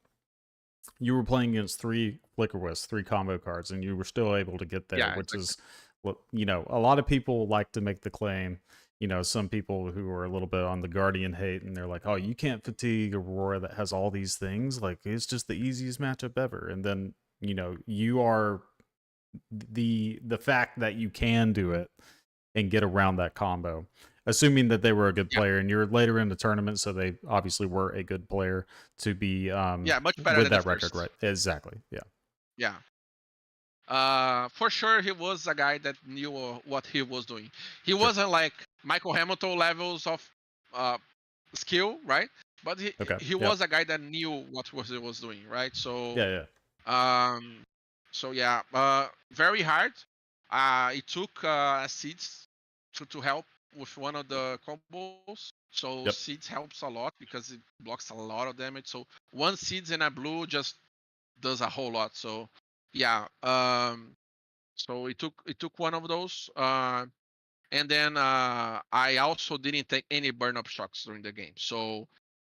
you were playing against 3 Flicker Wisps, 3 combo cards, and you were still able to get there, Yeah, which exactly. is what a lot of people like to make the claim. Some people who are a little bit on the Guardian hate, and they're like, "Oh, you can't fatigue Aurora that has all these things. Like it's just the easiest matchup ever." And then you are the fact that you can do it and get around that combo. Assuming that they were a good Yeah, player, and you're later in the tournament, so they obviously were a good player to be yeah, much better with than the that record, first. right? Exactly. Yeah. Yeah. For sure, he was a guy that knew what he was doing. He Sure. wasn't like Michael Hamilton levels of uh, skill, right? But he Okay. he Yep. was a guy that knew what he was doing, right? So Yeah. Yeah. um, yeah, very hard. It took seeds to help with one of the combos. So Yep. seeds helps a lot because it blocks a lot of damage. So one seeds and a blue just does a whole lot. So yeah, so it took one of those, and then I also didn't take any burn up shocks during the game. So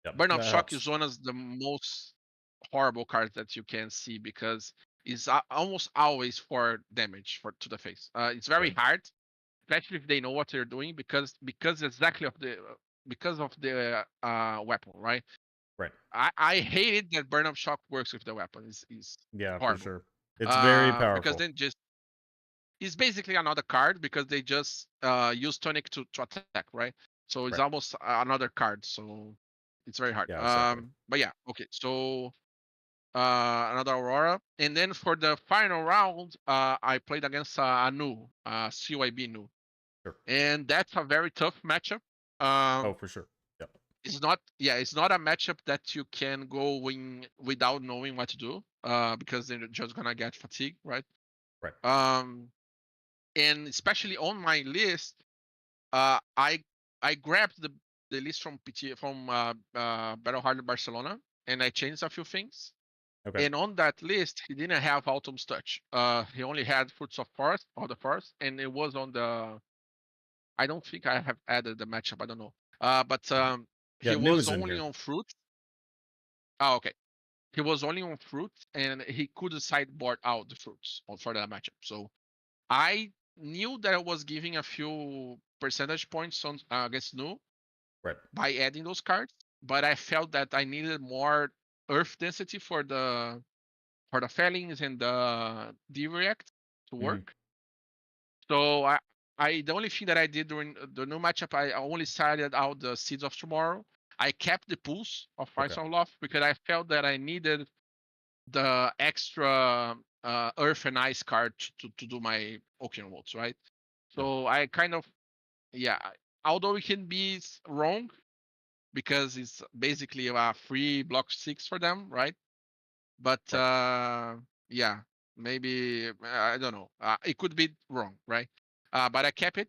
Yep. burn up That shock helps. is one of the most horrible cards that you can see because it's almost always for damage to the face. It's very Right. hard, especially if they know what they're doing because exactly of the because of the weapon, right? Right. I hated that burn up shock works with the weapon. Is Yeah, for horrible. sure. It's very Because powerful. then just it's basically another card because they just use tonic to attack, right? So it's Right. almost another card. So it's very hard. Yeah. Exactly. But yeah, okay. So another Aurora, and then for the final round, I played against a Nu, CYB Nu, Sure. and that's a very tough matchup. Oh, for sure. Yep. it's not it's not a matchup that you can go in without knowing what to do, because they're just gonna get fatigued, right? Right. And especially on my list, I grabbed the list from Battle Hardened Barcelona, and I changed a few things. Okay. And on that list, he didn't have Autumn's Touch. He only had Fruits of Forest or the Forest, and it was on the. I don't think I have added the matchup. I don't know. But Yeah, he new was is in only here. on fruits. Oh, okay. He was only on fruits, and he could sideboard out the fruits for that matchup. So I knew that I was giving a few percentage points on against Nu Right. by adding those cards, but I felt that I needed more Earth density for the Fellings and the React to Mm-hmm. work. So I the only thing that I did during the new matchup, I only started out the Seeds of Tomorrow. I kept the pulse of Okay. Rise of Love because I felt that I needed the extra Earth and Ice card to do my Ocean Worlds, right? Yep. So I kind of although it can be wrong because it's basically a free block 6 for them, right? But Right. yeah, maybe I don't know. It could be wrong, right? But I kept it.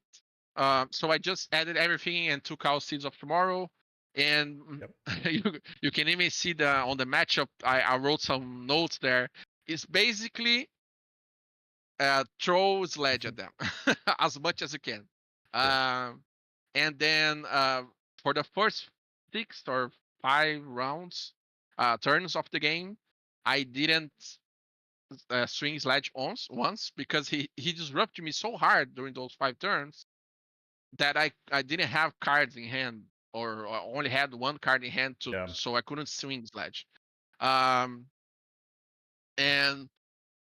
So I just added everything and took out Seeds of Tomorrow, and Yep. you can even see the on the matchup. I wrote some notes there. It's basically throw Sledge at them as much as you can. Sure. And then for the first 6 or 5 rounds, turns of the game, I didn't swing Sledge once because he disrupted me so hard during those 5 turns that I didn't have cards in hand, or only had one card in hand Yeah. so I couldn't swing Sledge. Um, and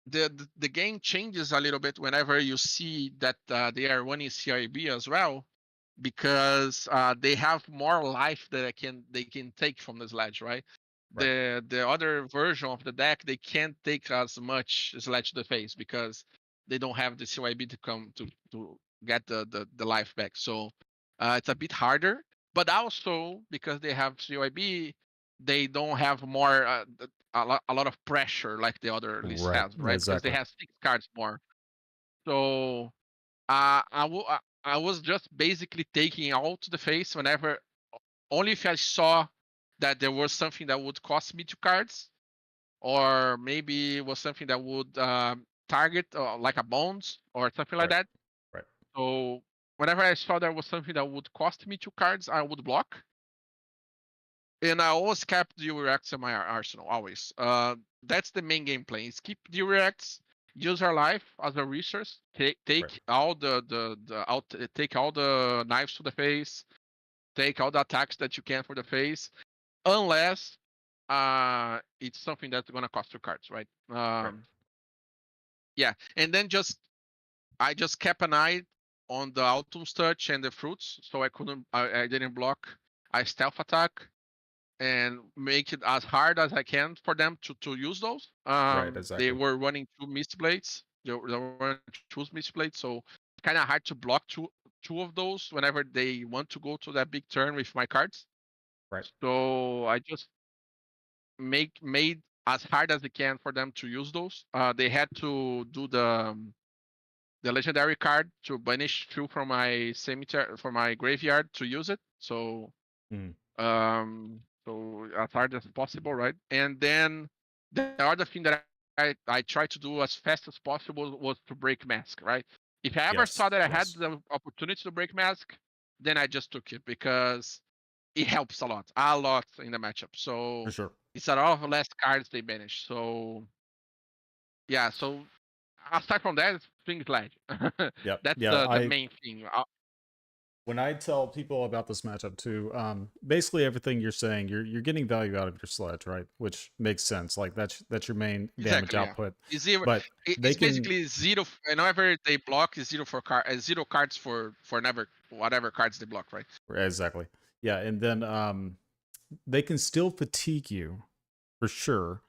the game changes a little bit whenever you see that they are running CIB as well, because they have more life that they can take from the Sledge, right? Right. The other version of the deck, they can't take as much Sledge to the face because they don't have the CYB to come to get the life back. So it's a bit harder, but also because they have CYB, they don't have more a lot of pressure like the other list Right. has, right? Because they Exactly. have 6 cards more. So I was just basically taking out the face whenever, only if I saw that there was something that would cost me 2 cards, or maybe it was something that would target like a bones or something like Right. that. Right. So whenever I saw there was something that would cost me 2 cards, I would block. And I always kept the reacts in my arsenal, always. That's the main game plan. Is keep the reacts, use our life as a resource, take Right. all take all the knives to the face, take all the attacks that you can for the face, unless it's something that's gonna cost 2 cards, right? Right. Yeah, and then I just kept an eye on the Autumn's Touch and the fruits, so I didn't block. I stealth attack and make it as hard as I can for them to use those. Right. They Exactly. were running 2 Mist Blades. They were running 2 Mist Blades, so it's kind of hard to block two of those whenever they want to go to that big turn with my cards. Right. So I just made as hard as they can for them to use those. They had to do the legendary card to banish 2 from my cemetery, from my graveyard to use it. So Mm. so as hard as possible, right? And then the other thing that I tried to do as fast as possible was to break mask, right? If I ever Yes. saw that I had Yes. the opportunity to break mask, then I just took it because it helps a lot in the matchup. For So sure. it's a lot of less cards they banish. So yeah, so aside from that, it's things like Yep. that's Yeah. the main thing. When I tell people about this matchup too, basically everything you're saying, you're getting value out of your sledge, right? Which makes sense. Like that's your main damage Exactly, yeah. output. It's zero. But they It's can basically zero. Whenever they block, is zero cards for never whatever cards they block, right? exactly. Yeah, and then they can still fatigue you for sure,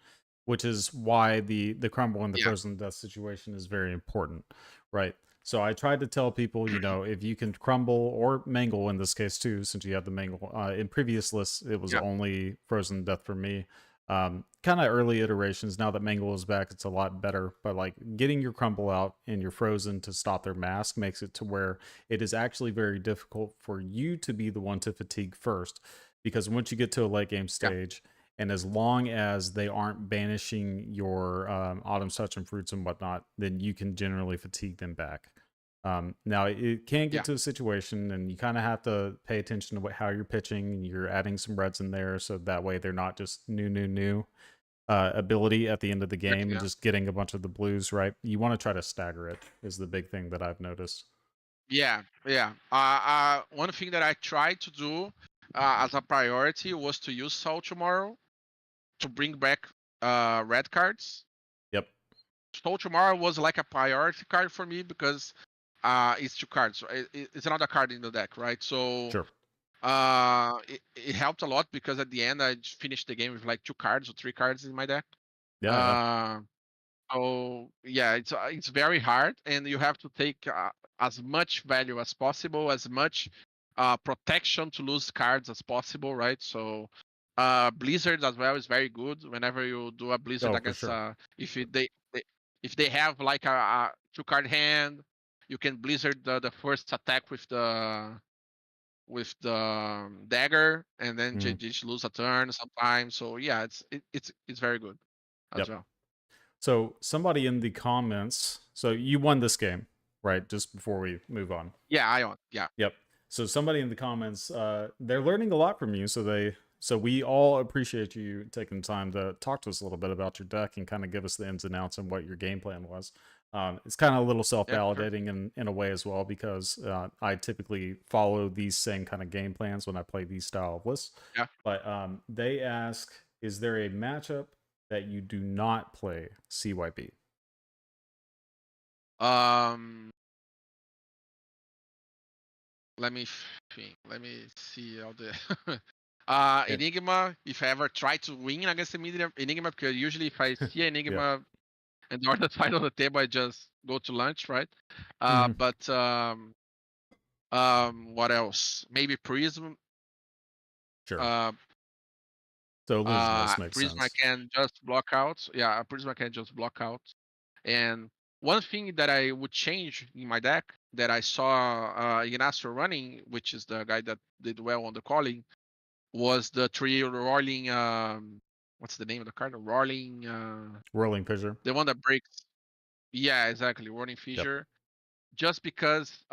which is why the crumble and the Yeah, frozen death situation is very important, right? So I tried to tell people, if you can crumble or mangle in this case too, since you have the mangle. In previous lists, it was Yeah, only frozen death for me. Kind of early iterations. Now that mangle is back, it's a lot better. But like getting your crumble out and your frozen to stop their mask makes it to where it is actually very difficult for you to be the one to fatigue first, because once you get to a late game yeah, stage, and as long as they aren't banishing your autumn touch and fruits and whatnot, then you can generally fatigue them back. Now it can get yeah, to a situation, and you kind of have to pay attention to how you're pitching. You're adding some reds in there, so that way they're not just new ability at the end of the game exactly, and yeah. just getting a bunch of the blues. Right? You want to try to stagger it. Is the big thing that I've noticed. Yeah, yeah. One thing that I tried to do as a priority was to use Soul tomorrow to bring back red cards. Yep. Soul tomorrow was like a priority card for me because it's 2 cards. It's another card in the deck, right? So Sure. it helped a lot because at the end I finished the game with like 2 cards or 3 cards in my deck. Yeah. Yeah. Uh, So yeah, it's very hard, and you have to take as much value as possible, as much protection to lose cards as possible, right? So Blizzard as well is very good. Whenever you do a Blizzard Oh, for against, sure. if they have like a 2 card hand, you can Blizzard the first attack with the dagger, and then Mhm. just lose a turn sometimes. So yeah, it's very good as Yep. well. So somebody in the comments. So you won this game, right? Just before we move on. Yeah, Ion. Yeah. Yep. So somebody in the comments, they're learning a lot from you. So we all appreciate you taking time to talk to us a little bit about your deck and kind of give us the ins and outs and what your game plan was. It's kind of a little Yeah, sure. self-validating in a way as well, because I typically follow these same kind of game plans when I play these style of lists. Yeah. But they ask, is there a matchup that you do not play CYB? Um, let me think. Let me see all the It, Enigma. If I ever try to win against the medium Enigma, because usually if I see yeah. Enigma and the other side of the table, I just go to lunch, right? Mhm. But what else? Maybe Prism. Sure. Uh, So illusionist makes Prism I sense. can just block out. Yeah, Prism I can just block out. And one thing that I would change in my deck that I saw Ignacio running, which is the guy that did well on the calling, was the three rolling. What's the name of the card? Rolling. Whirling Fissure. The one that breaks. Yeah, exactly. Rolling Yep. Fissure. Just because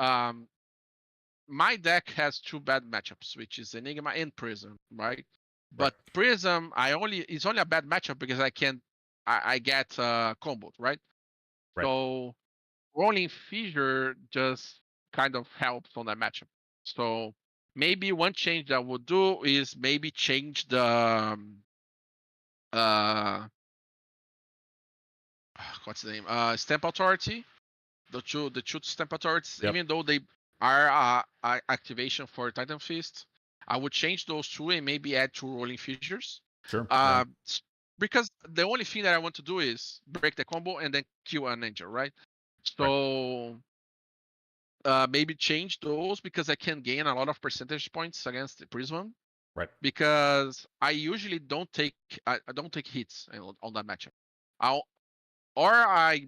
my deck has 2 bad matchups, which is Enigma and Prism, right? Right. But Prism, it's only a bad matchup because I get comboed, right? Right. So Rolling Fissure just kind of helps on that matchup. So maybe one change that I would do is maybe change the uh what's the name? Stamp Authority. The two Stamp Authorities, Yep. even though they are activation for Titan Fist, I would change those 2 and maybe add 2 Rolling Fissures. Sure. Yeah. Uh because the only thing that I want to do is break the combo and then kill an angel, right? Right. So maybe change those because I can gain a lot of percentage points against the Prism. Right. Because I usually I don't take hits on that matchup. I'll or I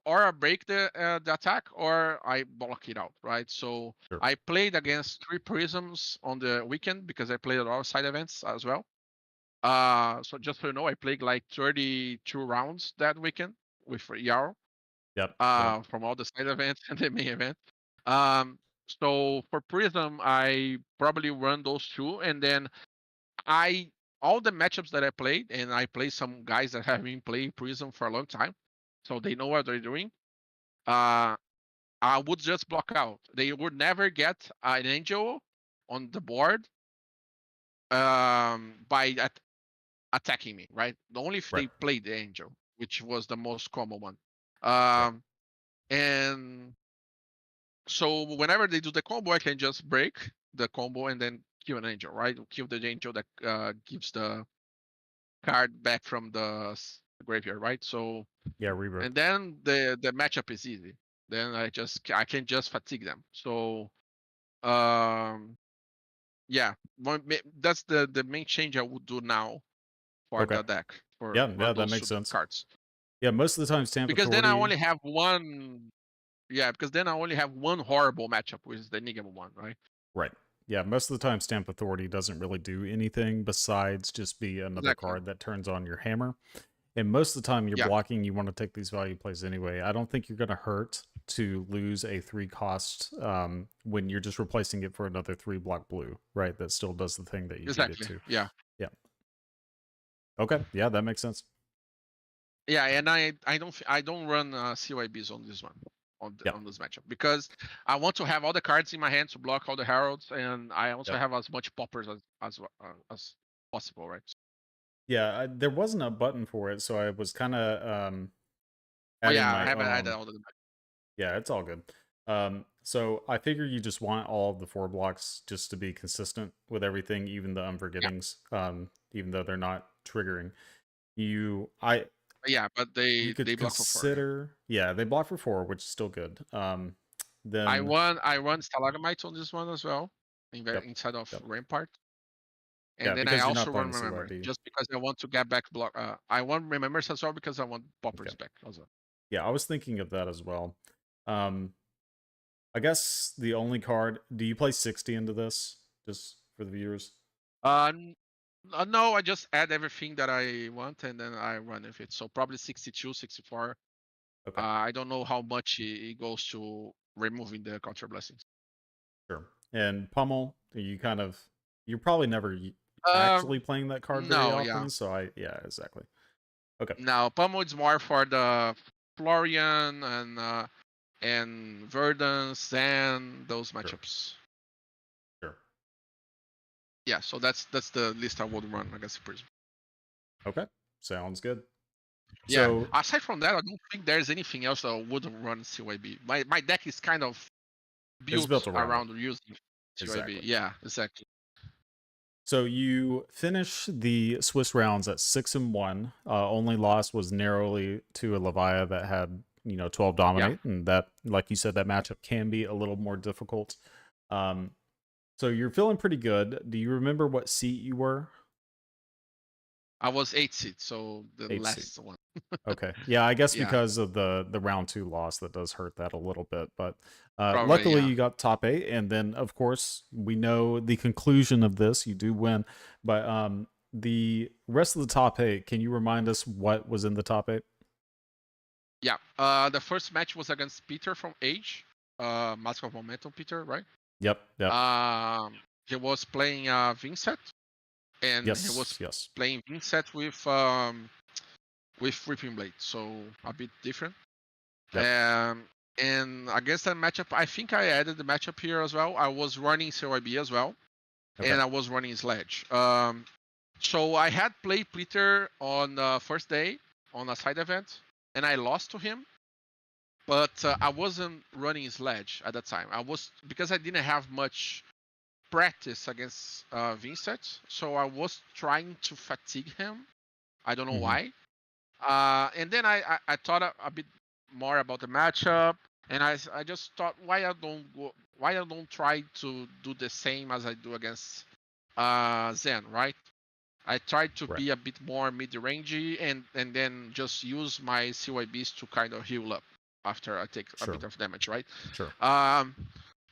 or I break the attack or I block it out, right? So Sure. I played against 3 Prisms on the weekend because I played a lot of side events as well. So just so you know, I played like 32 rounds that weekend with Yarrow. Yep. Yep. From all the side events and the main event. Um, so for Prism, I probably run those 2, and then I all the matchups that I played, and I play some guys that have been playing Prism for a long time, so they know what they're doing. Uh, I would just block out. They would never get an angel on the board by attacking me, right? Only if Right. they played the angel, which was the most common one. Right. And so whenever they do the combo, I can just break the combo and then kill an angel, right? Kill the angel that gives the card back from the graveyard, right? So Yeah. Rebirth. and then the matchup is easy. then I can just fatigue them. So yeah, that's the main change I would do now for Okay. the deck Yeah, for that those makes two sense. cards. Yeah, most of the time Stamp Because then I Authority. only have one. Yeah, because then I only have one horrible matchup, which is the Enigma one, right? Right. Yeah, most of the time Stamp Authority doesn't really do anything besides just be another Exactly. card that turns on your hammer. And most of the time you're Yeah. blocking, you want to take these value plays anyway. I don't think you're going to hurt to lose a 3 cost when you're just replacing it for another 3 block blue, right? That still does the thing that you need it Exactly. to. Yeah. Yeah. Okay. Yeah, that makes sense. Yeah, and I don't run CYBs on this one Yep. on this matchup because I want to have all the cards in my hand to block all the heralds, and I also Yep. have as much poppers as possible, right? Yeah, there wasn't a button for it, so I was kind of Oh adding yeah, I my haven't added own. all of them. Yeah, it's all good. So I figure you just want all of the 4 blocks just to be consistent with everything, even the Yeah. unforgettings, even though they're not triggering. Yeah, but You could they block for 4. consider, yeah, they block for 4, which is still good. Then I run Stalagmite on this one as well, yep, inside of yep, Rampart. yeah, And then I because you're also not run playing Remember, CYB. just because I want to get back block. I want Remembers as well because I want Okay, Poppers back as well. yeah, I was thinking of that as well. I guess the only card. Do you play 60 into this, just for the viewers? No, I just add everything that I want and then I run with it. So probably 62, 64. Okay, I don't know how much it goes to removing the counter blessings. sure. And Pummel, you're probably never actually Um, playing that card very no, yeah. often, so yeah, exactly. Okay, No, Pummel is more for the Florian and Verdance and those sure, matchups. sure. Yeah, so that's the list I would run against Prizm. Okay, sounds good. Yeah. So Aside from that, I don't think there's anything else that wouldn't run CYB. My deck is kind of it's built built around it. around using CYB. Exactly. Yeah, exactly. So you finish the Swiss rounds at 6-1. Only loss was narrowly to a Levia that had 12 Yeah. dominate, and that, like you said, that matchup can be a little more difficult. So you're feeling pretty good. Do you remember what seat you were? I was 8 seed, so the 8 seat. last one. Okay. Yeah, I guess Yeah. because of the round 2 loss, that does hurt that a little bit. But Probably, luckily yeah. you got top 8, and then of course we know the conclusion of this. You do win, but the rest of the top 8. Can you remind us what was in the top 8? Yeah. The first match was against Peter from Age. Mask of Momentum, Peter, right? Yep. He was playing Vincent, and he was Yes. playing Vincent with Ripping Blade, so a bit different. Yep. And against that matchup, I think I added the matchup here as well. I was running CYB as well, Okay. and I was running Sledge. So I had played Peter on the first day on a side event, and I lost to him. But I wasn't running Sledge at that time. Because I didn't have much practice against Vincent, so I was trying to fatigue him. I don't know why. And then I thought a bit more about the matchup, and I just thought why I don't try to do the same as I do against Zen, right? I tried to Right. be a bit more mid-rangey and then just use my CYBs to kind of heal up after I take a bit of damage, right? Sure.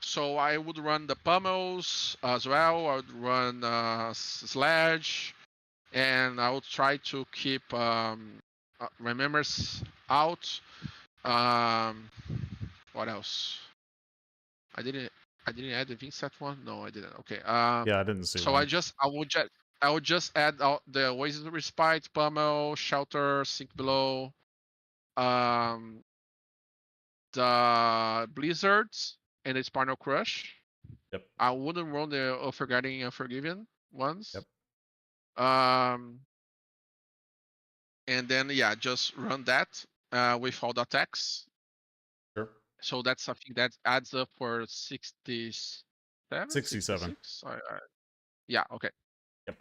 So I would run the pummels as well. I would run Sledge, and I would try to keep Remembers out. What else? I didn't add the Vincent one. No, I didn't. Okay. Yeah, I didn't see So one. I would just add out the Oasis of Respite, Pummel, Shelter, Sink Below, the Blizzards, and the Spinal Crush. Yep. I wouldn't run the Forgetting Unforgiven ones. Yep. And then yeah, just run that with all the attacks. Sure. So that's something that adds up for 67, 67. 66. Yeah, okay. Yep.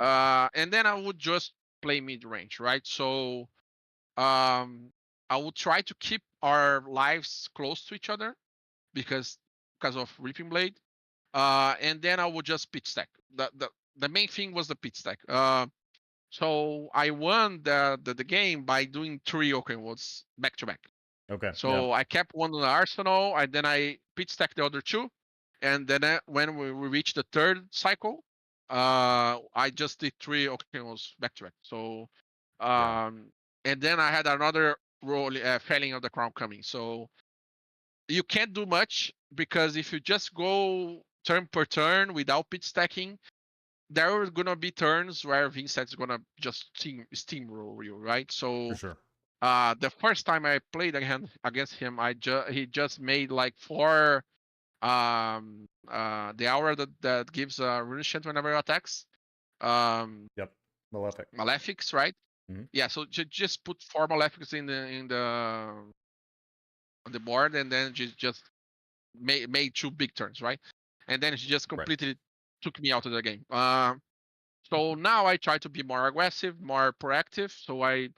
And then I would just play mid range, right? So I will try to keep our lives close to each other because of Reaping Blade. And then I would just pitch stack. The main thing was the pitch stack. So I won the game by doing 3 Oaken Woods back to back. Okay. So I kept one on the arsenal, and then I pitch stacked the other 2, and then when we reached the 3rd cycle, I just did 3 Oaken Woods back to back. So, and then I had another roll, Felling of the Crown coming. So you can't do much because if you just go turn per turn without pitch stacking, there are gonna be turns where Vincent's gonna just steamroll you, right? So for sure. the first time I played against him, he just made like 4 the aura that gives Runeshant whenever he attacks. Yep. Malefic. Malefics, right? Mm-hmm. Yeah, so just put 4 Malefics in the on the board, and then just made 2 big turns, right? And then he just completely took me out of the game. So now I try to be more aggressive, more proactive. So I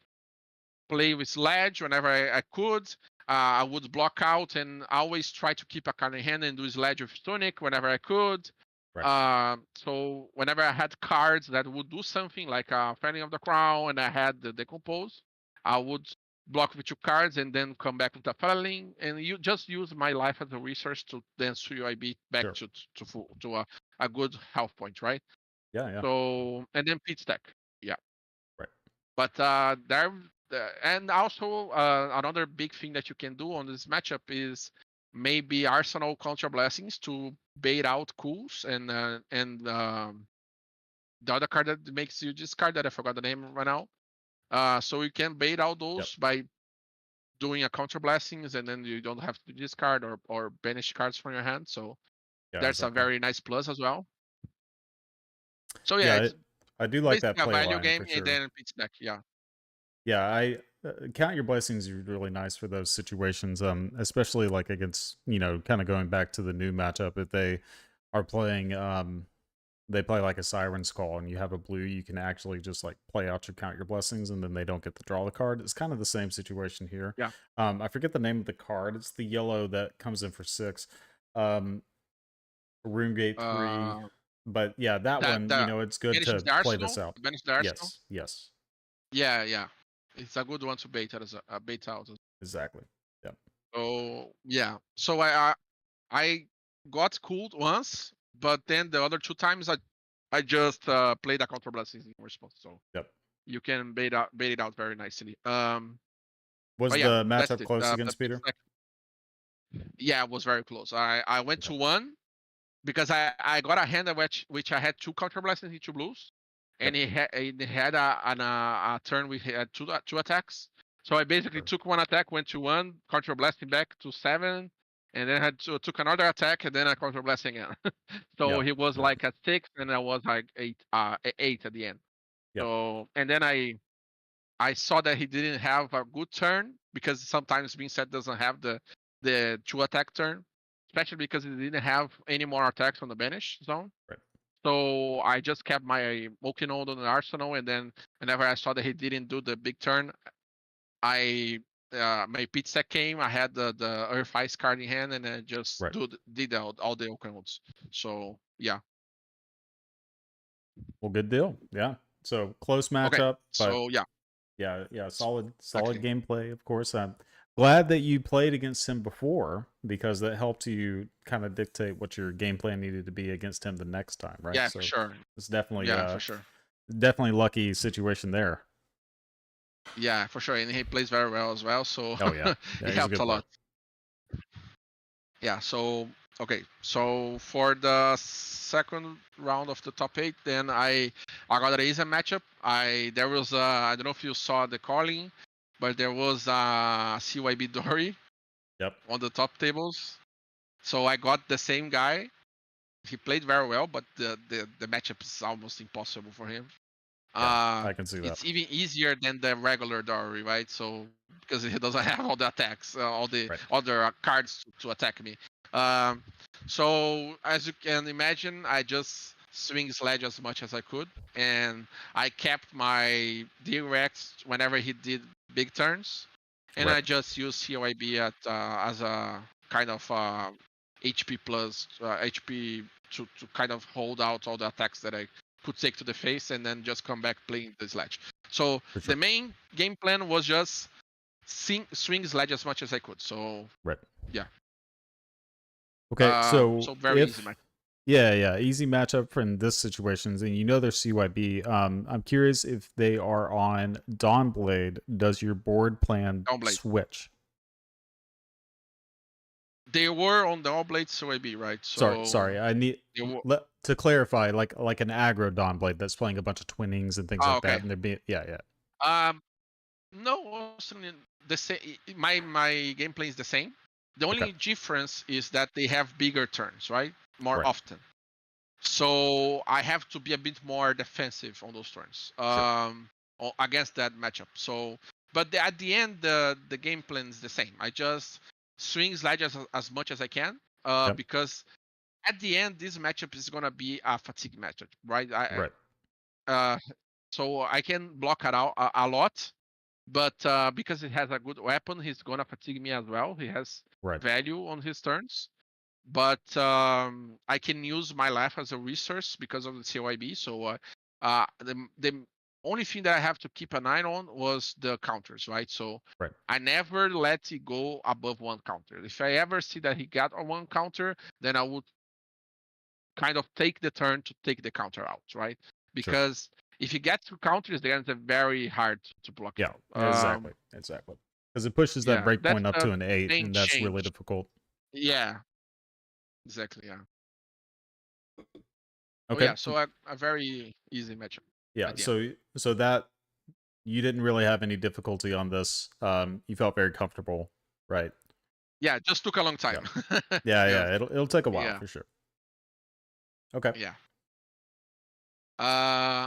play with Sledge whenever I could. I would block out and always try to keep a card in hand and do Sledge with Tunic whenever I could. So whenever I had cards that would do something like Fanning of the Crown and I had the Decompose, I would block with 2 cards and then come back with a Felling, and you just use my life as a resource to then UIB back to a good health point, right? Yeah. So and then pit stack, yeah. Right. But and also another big thing that you can do on this matchup is maybe Arsenal Contra Blessings to bait out cools and the other card that makes you discard that I forgot the name right now. So you can bait out those by doing a Contra Blessings, and then you don't have to discard or banish cards from your hand. So that's a very nice plus as well. So it's I do like that a play value line game, for sure. and then pitch deck, yeah. Yeah, I count your blessings is really nice for those situations, especially like against, kind of going back to the new matchup. If they are playing, they play like a Siren's Call and you have a blue, you can actually just like play out your count your blessings and then they don't get to draw the card. It's kind of the same situation here. Yeah. I forget the name of the card. It's the yellow that comes in for 6. Runegate 3. But yeah, that one, it's good to play this out. Yes. Yeah. It's a good one to bait out as a bait out. Exactly. Yeah. So yeah. So I got cooled once, but then the other 2 times I just played a Counter Blessings in response. So you can bait it out very nicely. Was the matchup close against Peter? Yeah, it was very close. I went to 1 because I got a hand which I had 2 Counter Blessings into blues. And he had a turn we had 2 attacks. So I basically took 1 attack, went to 1, Contra Blasting back to 7, and then took another attack, and then I Contra Blasting again. So he was like at 6, and I was like 8 at the end. So and then I saw that he didn't have a good turn because sometimes Vincent doesn't have the 2 attack turn, especially because he didn't have any more attacks on the banish zone. So I just kept my Moki Node on the arsenal, and then whenever I saw that he didn't do the big turn, my pit stack came. I had the Earth Ice card in hand, and I just did all the Oaken Woods. So yeah. Well, good deal. Yeah. So close matchup. Okay. But so yeah. Yeah. Solid gameplay. Of course, I'm glad that you played against him before because that helped you kind of dictate what your game plan needed to be against him the next time, right? Yeah, for sure. It's definitely for sure. Definitely lucky situation there. Yeah, for sure, and he plays very well as well. So it helped a lot. Yeah. So okay. So for the second round of the top 8, then I got a easy matchup. There was I don't know if you saw the calling, but there was CYB Dory on the top tables. So I got the same guy. He played very well, but the matchup is almost impossible for him. I can see that. It's even easier than the regular Dory, right? So because he doesn't have all the attacks, all the other cards to attack me. So as you can imagine, I just swing Sledge as much as I could, and I kept my directs whenever he did big turns, and I just use CYB as a kind of HP plus HP to kind of hold out all the attacks that I could take to the face, and then just come back playing the sledge. So the main game plan was just swing sledge as much as I could. So yeah. Okay, so very easy match. Yeah, easy matchup in this situation. And you know they're CYB. I'm curious if they are on Dawnblade. Does your board plan switch? They were on Dawnblade CYB, right? So sorry. I need to clarify, like an aggro Dawnblade that's playing a bunch of twinnings and things like that. And they're being no, the same. My gameplay is the same. The only difference is that they have bigger turns, right? More often. So I have to be a bit more defensive on those turns against that matchup. So, but at the end, the game plan is the same. I just swing sledge as much as I can because at the end, this matchup is gonna be a fatigue matchup, right? So I can block it out a lot, but because it has a good weapon, he's gonna fatigue me as well. He has value on his turns. But I can use my life as a resource because of the CYB. So the only thing that I have to keep an eye on was the counters, right? So I never let it go above one counter. If I ever see that he got on one counter, then I would kind of take the turn to take the counter out, right? Because if you get two counters, then it's very hard to block. Yeah, exactly. Because it pushes that breakpoint up to an 8, and that's really difficult. Yeah. Exactly, yeah. Okay. So a very easy matchup. Yeah, so that you didn't really have any difficulty on this. You felt very comfortable, right? Yeah, just took a long time. Yeah. It'll take a while for sure. Okay. Yeah.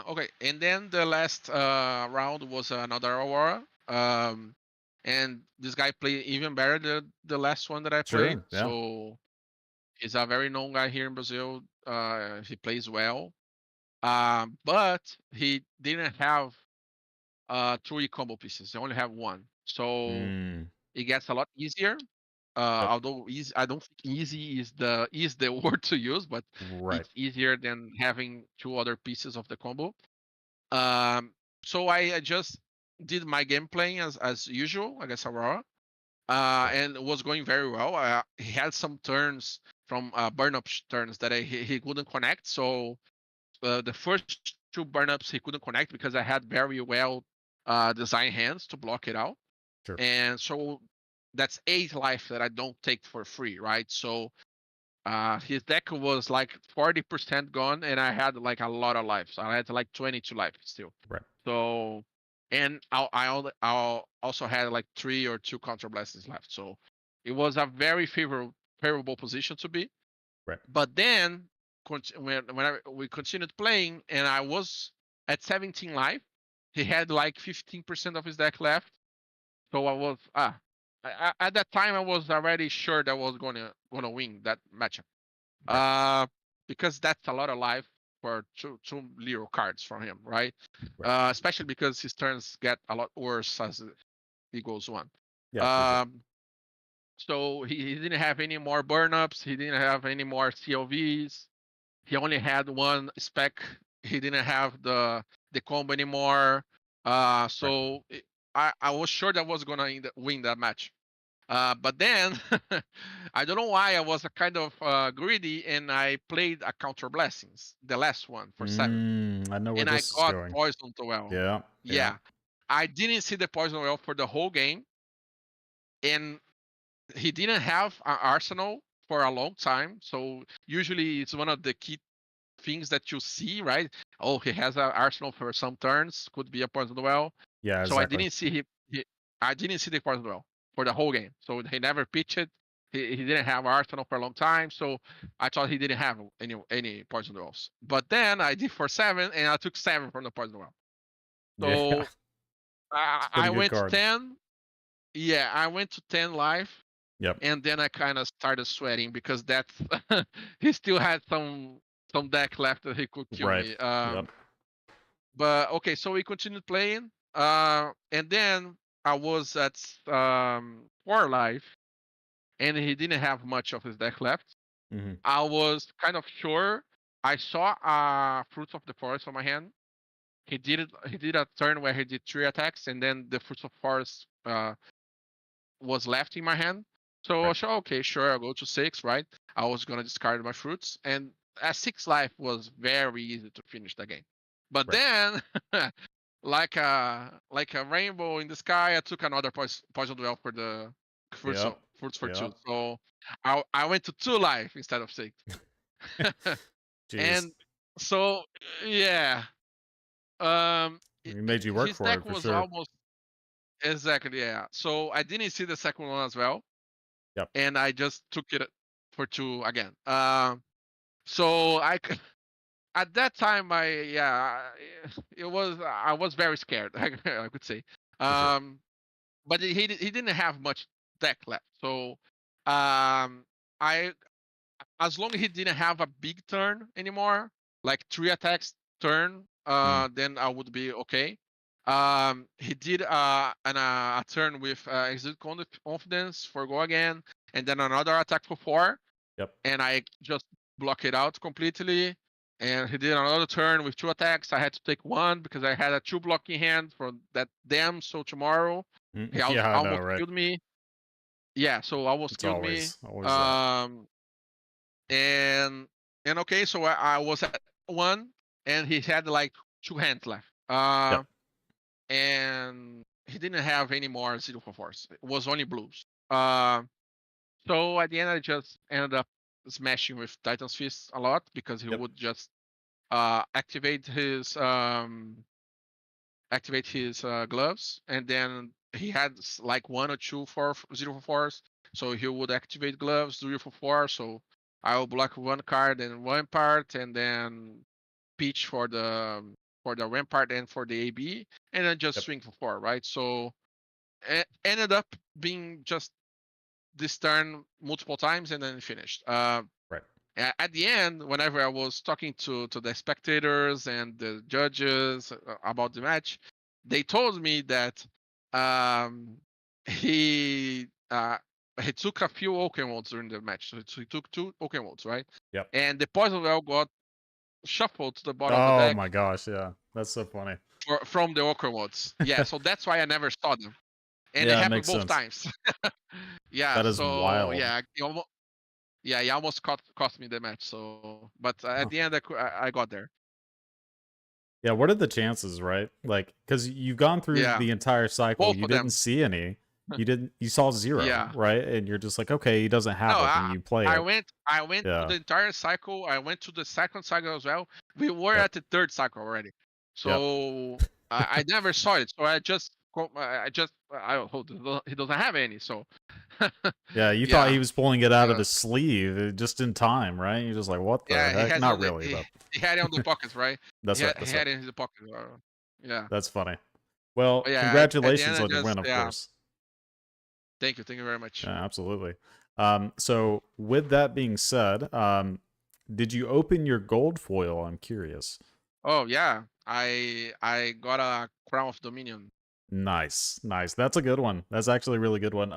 Okay, and then the last round was another Aurora. And this guy played even better the last one that I played. So he's a very known guy here in Brazil. He plays well. But he didn't have 3 combo pieces. He only have 1. So it gets a lot easier. Although I don't think easy is the word to use, but it's easier than having 2 other pieces of the combo. So I just did my game playing as usual against Aurora. And it was going very well. He had some turns from burn up turns that he couldn't connect. So the first 2 burn ups he couldn't connect because I had very well designed hands to block it out. And so that's 8 life that I don't take for free, right? So his deck was like 40% gone, and I had like a lot of life. So I had like 22 life still. So, and I also had like 3 or 2 counter blastings left. So it was a very favorable position to be. But then when we continued playing, and I was at 17 life, he had like 15% of his deck left. So I was at that time I was already sure that I was gonna win that matchup. Because that's a lot of life for two little cards from him, right? Especially because his turns get a lot worse as he goes on. So he didn't have any more burn ups. He didn't have any more CLVs. He only had 1 spec. He didn't have the combo anymore. So I was sure that I was gonna win that match. But then I don't know why I was kind of greedy, and I played a counter blessings, the last one for 7. I know where and this I got is going. poisoned well. Yeah. I didn't see the poison well for the whole game, and he didn't have an arsenal for a long time. So usually it's one of the key things that you see, right? Oh, he has an arsenal for some turns, could be a poison well. Yeah, exactly. So I didn't see I didn't see the poison well for the whole game. So he never pitched it. He didn't have arsenal for a long time. So I thought he didn't have any poison wells. But then I did for 7, and I took 7 from the poison well. So I went to 10. Yeah, I went to 10 life. And then I kind of started sweating because that's he still had some deck left that he could kill me. But okay, so we continued playing, and then was at 4 life, and he didn't have much of his deck left. Mm-hmm. I was kind of sure. I saw Fruits of the Forest on my hand. He did it. He did a turn where he did 3 attacks, and then the Fruits of Forest was left in my hand. So I Right. said, okay, sure, I'll go to 6, right? I was gonna discard my fruits, and at 6 life was very easy to finish the game. But Right. then, like a rainbow in the sky, I took another poison well for the Yep. fruits for 2. Yep. So I went to 2 life instead of 6. Jeez. And so yeah, um, He made you work his for deck it for was sure. almost exactly, yeah. So I didn't see the second one as well, Yep. and I just took it for 2 again. So at that time, I was very scared. I could say, For sure. but he didn't have much deck left. So I as long as he didn't have a big turn anymore, like 3 attacks turn, Mm. then I would be okay. He did a turn with exude confidence for go again, and then another attack for 4, Yep. and I just block it out completely. And he did another turn with 2 attacks. I had to take 1 because I had a 2 blocking hand for that damn. So tomorrow he Yeah, I know, almost right? killed me. Yeah, so almost It's killed me. always that. Um, and okay, so I was at 1, and he had like 2 hands left. Yep. And he didn't have any more 0 for 4s. It was only blues. Uh, so at the end, I just ended up smashing with Titan's Fist a lot because he Yep. would just activate his gloves, and then he had like 1 or 2 0 for 4s. So he would activate gloves, 0 for 4. So I will block 1 card and 1 part, and then pitch for the rampart and for the AB, and then just Yep. swing for 4, right? So it ended up being just this turn multiple times, and then finished. Right. At the end, whenever I was talking to the spectators and the judges about the match, they told me that um, he uh, he took a few Oakenwolds during the match. So he took 2 Oakenwolds, right? Yep. And the poison well got shuffled to the bottom of the Oh deck my gosh, yeah. That's so funny. from the Oakenwolds. Yeah, so that's why I never saw them, and it Yeah, it happened makes both sense. times. Yeah, That is so wild. he almost cost me the match. So, but Huh. at the end, I got there. Yeah, what are the chances, right? Like, because you've gone through Yeah, the entire cycle, both you of didn't them. see any. You saw 0, Yeah. right? And you're just like, okay, he doesn't No, have it, and you play it. I went to Yeah. the entire cycle. I went to the second cycle as well. We were Yep. at the third cycle already, Yep. so I never saw it. So he doesn't have any. So Yeah, you thought he yeah, was pulling it out of yeah, his sleeve just in time, right? You're just like, what the yeah. heck? Not really, but He had it on the pockets, right? that's right. He That's right. had it in his pocket. Yeah, That's funny. Well, but yeah. At the end, congratulations I on your just win, of yeah. course. Thank you very much. Yeah, absolutely. So with that being said, did you open your gold foil? I'm curious. Oh yeah, I got a Crown of Dominion. Nice, nice. That's a good one. That's actually a really good one.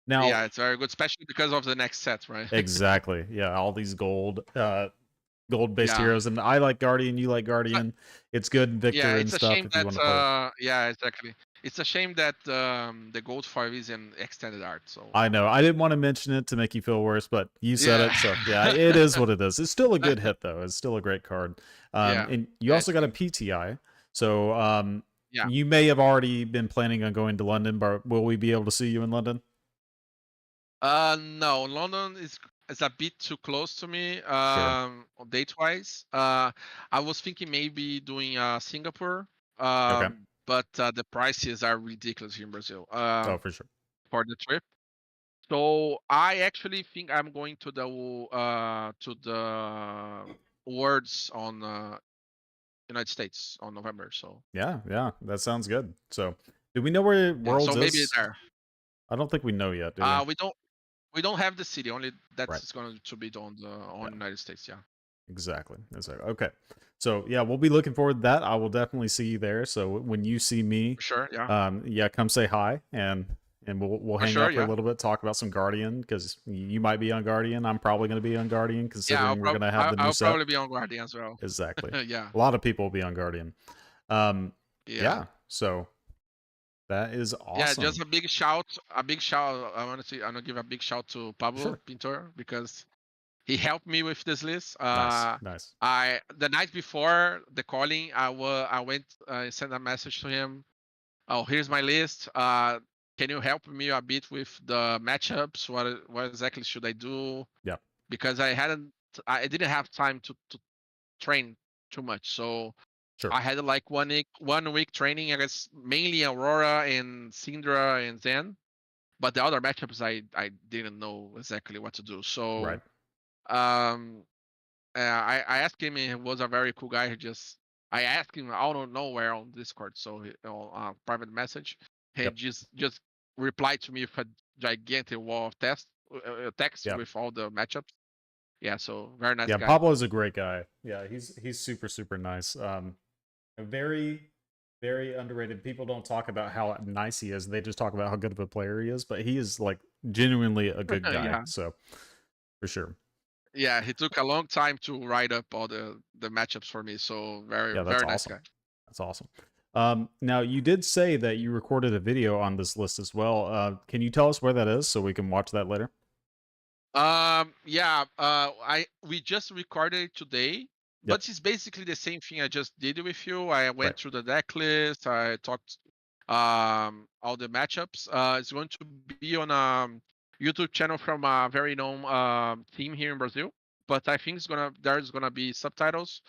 Now Yeah, it's very good, especially because of the next set, right? exactly. Yeah, all these gold based Yeah. heroes, and I like Guardian. You like But Guardian. It's good in yeah, Victor and it's a stuff shame if you that want to play it. yeah, exactly. It's a shame that the Gold 5 is in extended art. So I know. I didn't want to mention it to make you feel worse, but you said yeah, it, so yeah, it is what it is. It's still a good hit though. It's still a great card. yeah, And you yeah, also it's got a good. PTI. So Yeah. you may have already been planning on going to London, but will we be able to see you in London? No, London is a bit too close to me. Sure. Date wise. I was thinking maybe doing Singapore. Okay. But the prices are ridiculous here in Brazil. Oh, for sure. For the trip. So I actually think I'm going to the Worlds on United States on November. So Yeah, yeah, that sounds good. So, do we know where yeah, so Worlds maybe is? there. I don't think we know yet, do We don't have the city. Only Right. that's going to be on Yeah. United States. Yeah. Exactly. Okay. So yeah, we'll be looking forward to that. I will definitely see you there. So when you see me, For sure, yeah. yeah, come say hi and we'll For hang sure, out for a yeah. little bit, talk about some Guardian because you might be on Guardian. I'm probably going to be on Guardian Yeah, considering we're going to have the new I'll set. probably be on Guardian as well. Exactly. Yeah. A lot of people will be on Guardian. Um, Yeah. yeah. So that is Yeah, just awesome. a big shout. I want to give a big shout to Pablo Sure. Pintor because he helped me with this list. Nice. Nice. I the night before the calling, I went sent a message to him. Oh, here's my list. Can you help me a bit with the matchups? What exactly should I do? Yeah. Because I didn't have time to train too much, so Sure. I had like 1 week training. I guess mainly Aurora and Syndra and Zen, but the other matchups I didn't know exactly what to do. Right. So um, I asked him. He was a very cool guy. I asked him out of nowhere on Discord, so private message. He Yep. just replied to me with a gigantic wall of text Yeah. with all the matchups. Yeah, so very nice Yeah, guy. Pablo's a great guy. Yeah, he's super nice. Very very underrated. People don't talk about how nice he is. They just talk about how good of a player he is, but he is like genuinely a good guy. Yeah, So, for sure. yeah. He took a long time to write up all the matchups for me. So Yeah, that's very nice awesome. guy. That's awesome. Now you did say that you recorded a video on this list as well. Can you tell us where that is so we can watch that later? Yeah. We just recorded it today, Yep. but it's basically the same thing I just did with you. I Right. went through the deck list. I talked all the matchups. It's going to be on a YouTube channel from a very known team here in Brazil. But I think there's gonna be subtitles.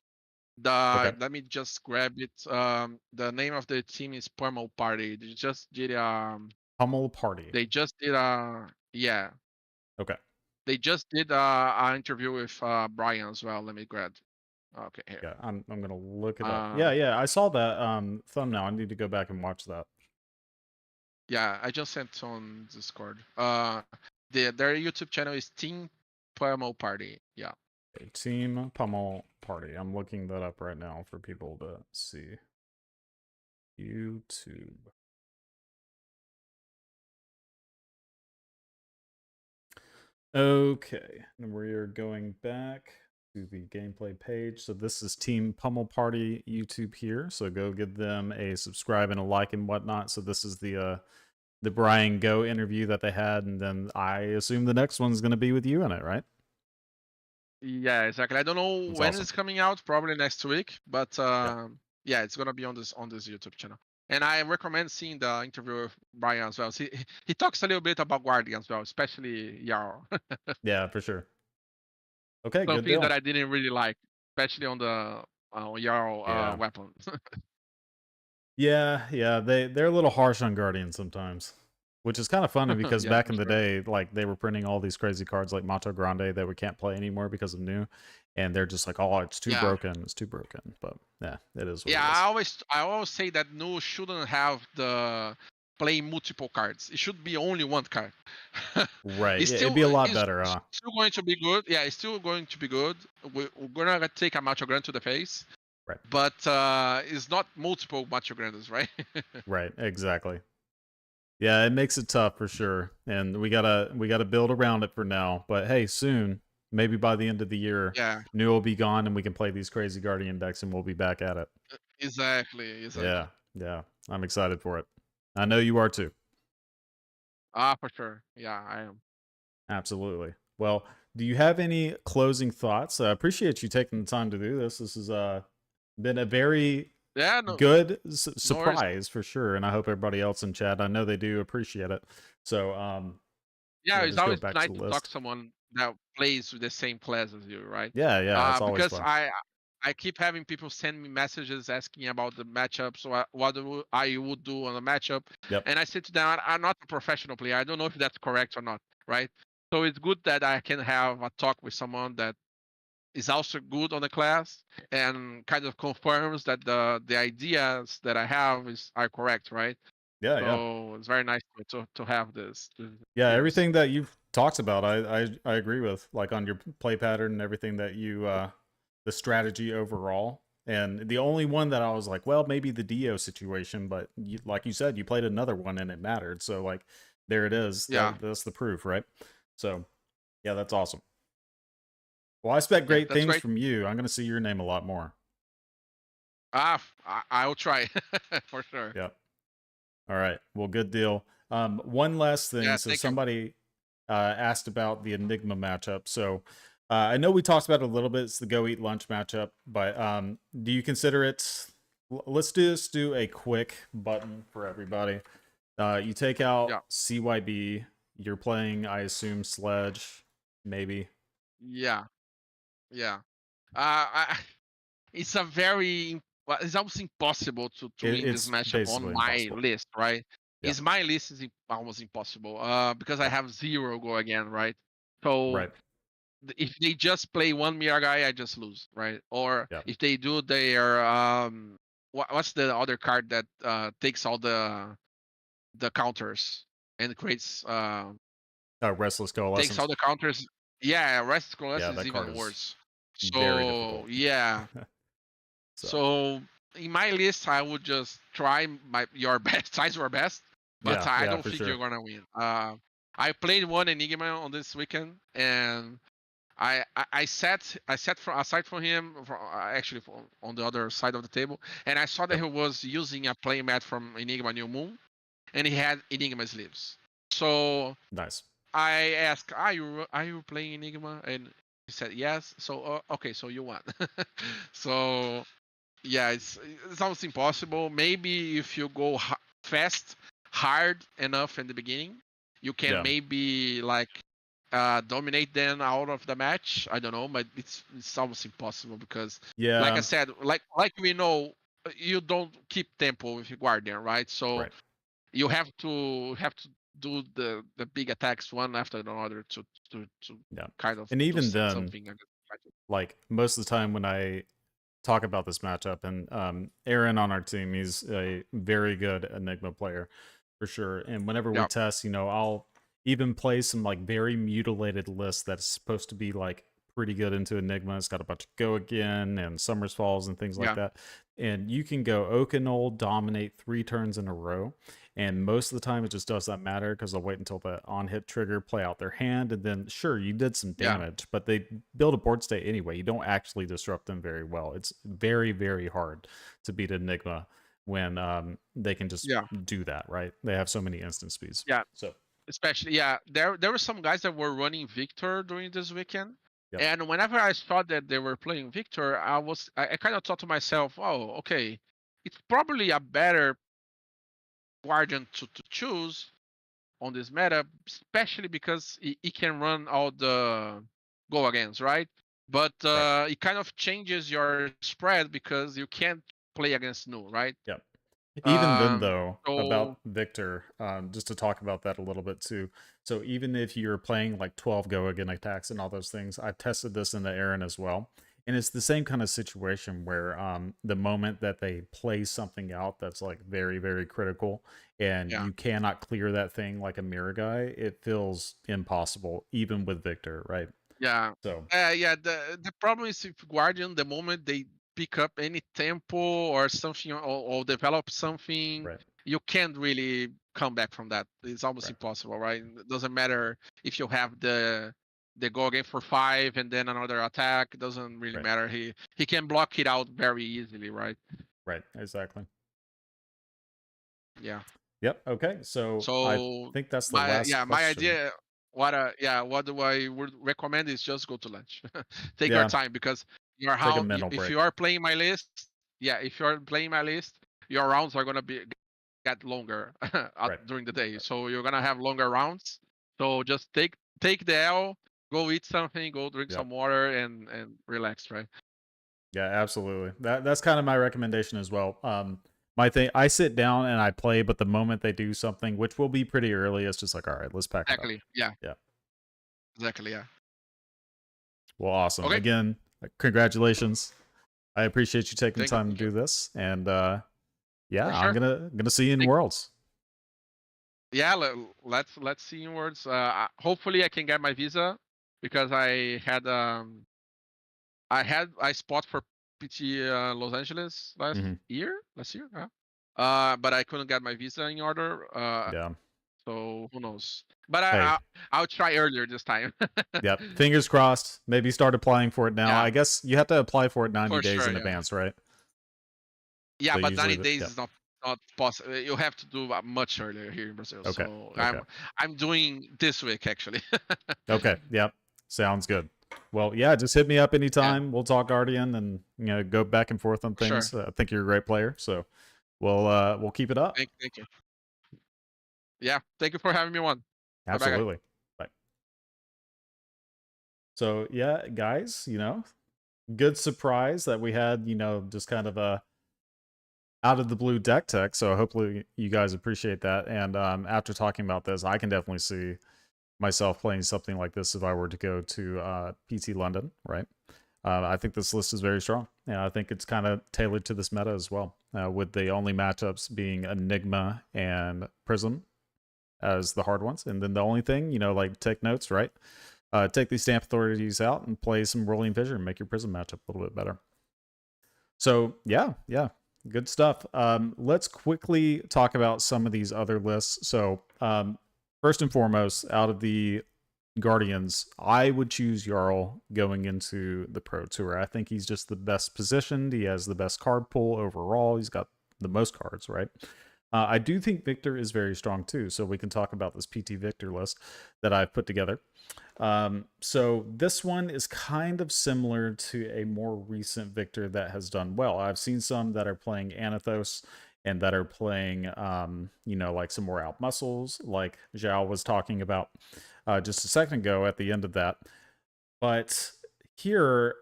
Okay. Let me just grab it. The name of the team is Pummel Party. Pummel Party. They just did yeah. Okay. They just did an interview with Brian as well. Let me grab. Okay, here. Yeah, I'm gonna look it up. Uh, Yeah, I saw that thumbnail. I need to go back and watch that. yeah, I just sent on Discord. Their YouTube channel is Team Pummel Party. Yeah. Okay, Team Pummel Party. I'm looking that up right now for people to see. YouTube. Okay, and we're going back to the gameplay page. So this is Team Pummel Party YouTube here. So go give them a subscribe and a like and whatnot. So this is the Brian Go interview that they had, and then I assume the next one's going to be with you in it, right? Yeah, exactly. I don't know That's when awesome. it's coming out. Probably next week, but Yeah. yeah, it's gonna be on this YouTube channel. And I recommend seeing the interview with Brian as well. See, he talks a little bit about Guardian as well, especially Jarl. Yeah, for sure. Okay, good Something that deal. I didn't really like, especially on the Jarl Yeah. weapon. Yeah, they're a little harsh on Guardian sometimes, which is kind of funny because Yeah, back for in the sure. day, like they were printing all these crazy cards like Mato Grande that we can't play anymore because of new, and they're just like, oh, it's too Yeah. broken, it's too broken. But yeah, it is what Yeah, it is. I always say that Nu shouldn't have the play multiple cards. It should be only one card. Right? Yeah, it'd be a lot It's better, huh? still going to be good. Yeah, it's still going to be good. We're gonna take a Macho Grand to the face, Right. but it's not multiple Macho Grandes, right? Right. Exactly. Yeah, it makes it tough for sure, and we gotta build around it for now. But hey, soon, maybe by the end of the year, Yeah, new will be gone, and we can play these crazy Guardian decks, and we'll be back at it. exactly. Yeah, I'm excited for it. I know you are too. For sure. Yeah, I am. Absolutely. Well, do you have any closing thoughts? I appreciate you taking the time to do this. This has been a very Yeah, no, good no worries. surprise for sure, and I hope everybody else in chat, I know they do appreciate it. So, Yeah, yeah, it's just go always back to nice the to talk to list. someone that plays with the same class as you, right? Yeah, it's always Because fun. I keep having people send me messages asking about the matchups, I would do on a matchup, Yep. and I say to them, I'm not a professional player. I don't know if that's correct or not, right? So it's good that I can have a talk with someone that is also good on the class and kind of confirms that the ideas that I have are correct, right? Yeah. So it's very nice to have this. Yeah, Yes. everything that you've talked about, I agree with. Like on your play pattern and everything that you the strategy overall. And the only one that I was like, well, maybe the Dio situation, but like you said, you played another one and it mattered. So like, there it is. Yeah, That's the proof, right? So yeah, that's awesome. Well, I expect yeah, great that's things great. from you. I'm going to see your name a lot more. I'll try for sure. Yep. All right. Well, good deal. One last thing. Yeah, So thank you. somebody asked about the Enigma matchup. So I know we talked about it a little bit. It's the Go Eat Lunch matchup, but do you consider it? Let's just do a quick button for everybody. You take out Yeah, CYB. You're playing, I assume, Sledge, maybe. yeah, yeah. I it's a very well, it's almost impossible to win this It's matchup on basically my impossible. list, right? Yeah. Is my list is almost impossible because I Yep. have 0 go again, right? So Right. if they just play one Mira guy, I just lose, right? Or Yep. if they do their what's the other card that takes all the counters and creates Restless takes all Coalescence. the counters. Yeah, Rest Yeah, Coalescence is that card even is worse. very So difficult. yeah, So so in my list, I would just try your best, try your best, but yeah, I yeah, don't for think sure. you're gonna win. I played one Enigma on this weekend, and I sat from aside from him, actually on the other side of the table, and I saw that Yep. he was using a playmat from Enigma New Moon, and he had Enigma sleeves. So Nice. I asked, are you playing Enigma? And he said yes. So okay, so you won. So yeah, it's almost impossible. Maybe if you go fast, hard enough in the beginning, you can Yeah. maybe like dominate them out of the match. I don't know, but it's almost impossible because, like I Yeah. said, like we know, you don't keep tempo with your guardian, right? So Right. you have to do the big attacks one after another to Yeah. kind of And do even then, something. like most of the time when I talk about this matchup, and Aaron on our team, he's a very good Enigma player for sure. And whenever we Yeah, test, I'll even play some like very mutilated lists that's supposed to be like pretty good into Enigma. It's got a bunch of Go Again and Summers Falls and things like yeah, that. And you can go Oakenol, dominate 3 turns in a row. And most of the time, it just does not matter because they'll wait until the on hit trigger, play out their hand, and then sure, you did some yeah, damage, but they build a board state anyway. You don't actually disrupt them very well. It's very, very hard to beat Enigma when they can just yeah, do that, right? They have so many instant speeds. yeah. So, Especially, yeah, there were some guys that were running Victor during this weekend, yep, and whenever I saw that they were playing Victor, I kind of thought to myself, oh, okay, it's probably a better guardian to choose on this meta, especially because it can run all the go against, right? But right, it kind of changes your spread because you can't play against null, right? yep. Even then, Um, though, so about Victor, just to talk about that a little bit too. So even if you're playing like 12 go again attacks and all those things, I've tested this in the Aaron as well. And it's the same kind of situation where the moment that they play something out that's like very, very critical and yeah, you cannot clear that thing like a mirror guy, it feels impossible, even with Victor, right? yeah, So, yeah. The problem is with Guardian, the moment they pick up any tempo or something or develop something, right, you can't really come back from that. It's almost right, impossible, right? It doesn't matter if you have the go again for 5 and then another attack. It doesn't really right, matter. He can block it out very easily, right? right, exactly. Yeah. Yep. Okay. So I So think that's the my last yeah my question. idea what do I would recommend is just go to lunch. Take your Yeah. time because your Take a how mental if break. you are playing my list, yeah, if you are playing my list, your rounds are gonna be get longer Right. during the day. Right. So you're gonna have longer rounds. So just take the L, go eat something, go drink Yep. some water, and relax, right? Yeah, absolutely. That's kind of my recommendation as well. My thing, I sit down and I play, but the moment they do something, which will be pretty early, it's just like, all right, let's pack it up. Exactly. Yeah. Yeah. Exactly. Yeah. Well, awesome. Okay. Again, congratulations. I appreciate you taking the Thank you. time to Thank you. do this. And yeah, For I'm sure. gonna see you in Thank Worlds. Yeah, let's see inwards. Hopefully I can get my visa because I had I spot for PT Los Angeles last Mm-hmm. year. Yeah. But I couldn't get my visa in order. Yeah. So who knows? But Hey. I'll try earlier this time. Yep. Fingers crossed. Maybe start applying for it now. Yeah, I guess you have to apply for it 90 for days sure. in Yeah. advance, right? Yeah, So but usually, 90 days yeah. is not possible. You have to do much earlier here in Brazil. Okay. So Okay. I'm doing this week actually. Okay. Yep. Sounds good. Well, yeah, just hit me up Yeah, anytime. We'll talk Guardian and go back and forth on for sure. things. I think you're a great player, so we'll keep it up. Thank you. Yeah, thank you for having me on. Bye bye, guys. Absolutely. Bye. So yeah, guys, good surprise that we had, just kind of a out of the blue deck tech. So hopefully you guys appreciate that. And after talking about this, I can definitely see myself playing something like this if I were to go to PT London, right? I think this list is very strong. And I think it's kind of tailored to this meta as well, with the only matchups being Enigma and Prizm as the hard ones. And then the only thing, like take notes, right? Take these stamp authorities out and play some rolling vision and make your Prizm matchup a little bit better. So yeah, good stuff. Let's quickly talk about some of these other lists. So first and foremost, out of the Guardians, I would choose Jarl going into the Pro Tour. I think he's just the best positioned. He has the best card pool overall. He's got the most cards, right? I do think Victor is very strong too, so we can talk about this PT Victor list that I've put together. So this one is kind of similar to a more recent Victor that has done well. I've seen some that are playing Anathos and that are playing, like some more out muscles, like Zhao was talking about just a second ago at the end of that. But here,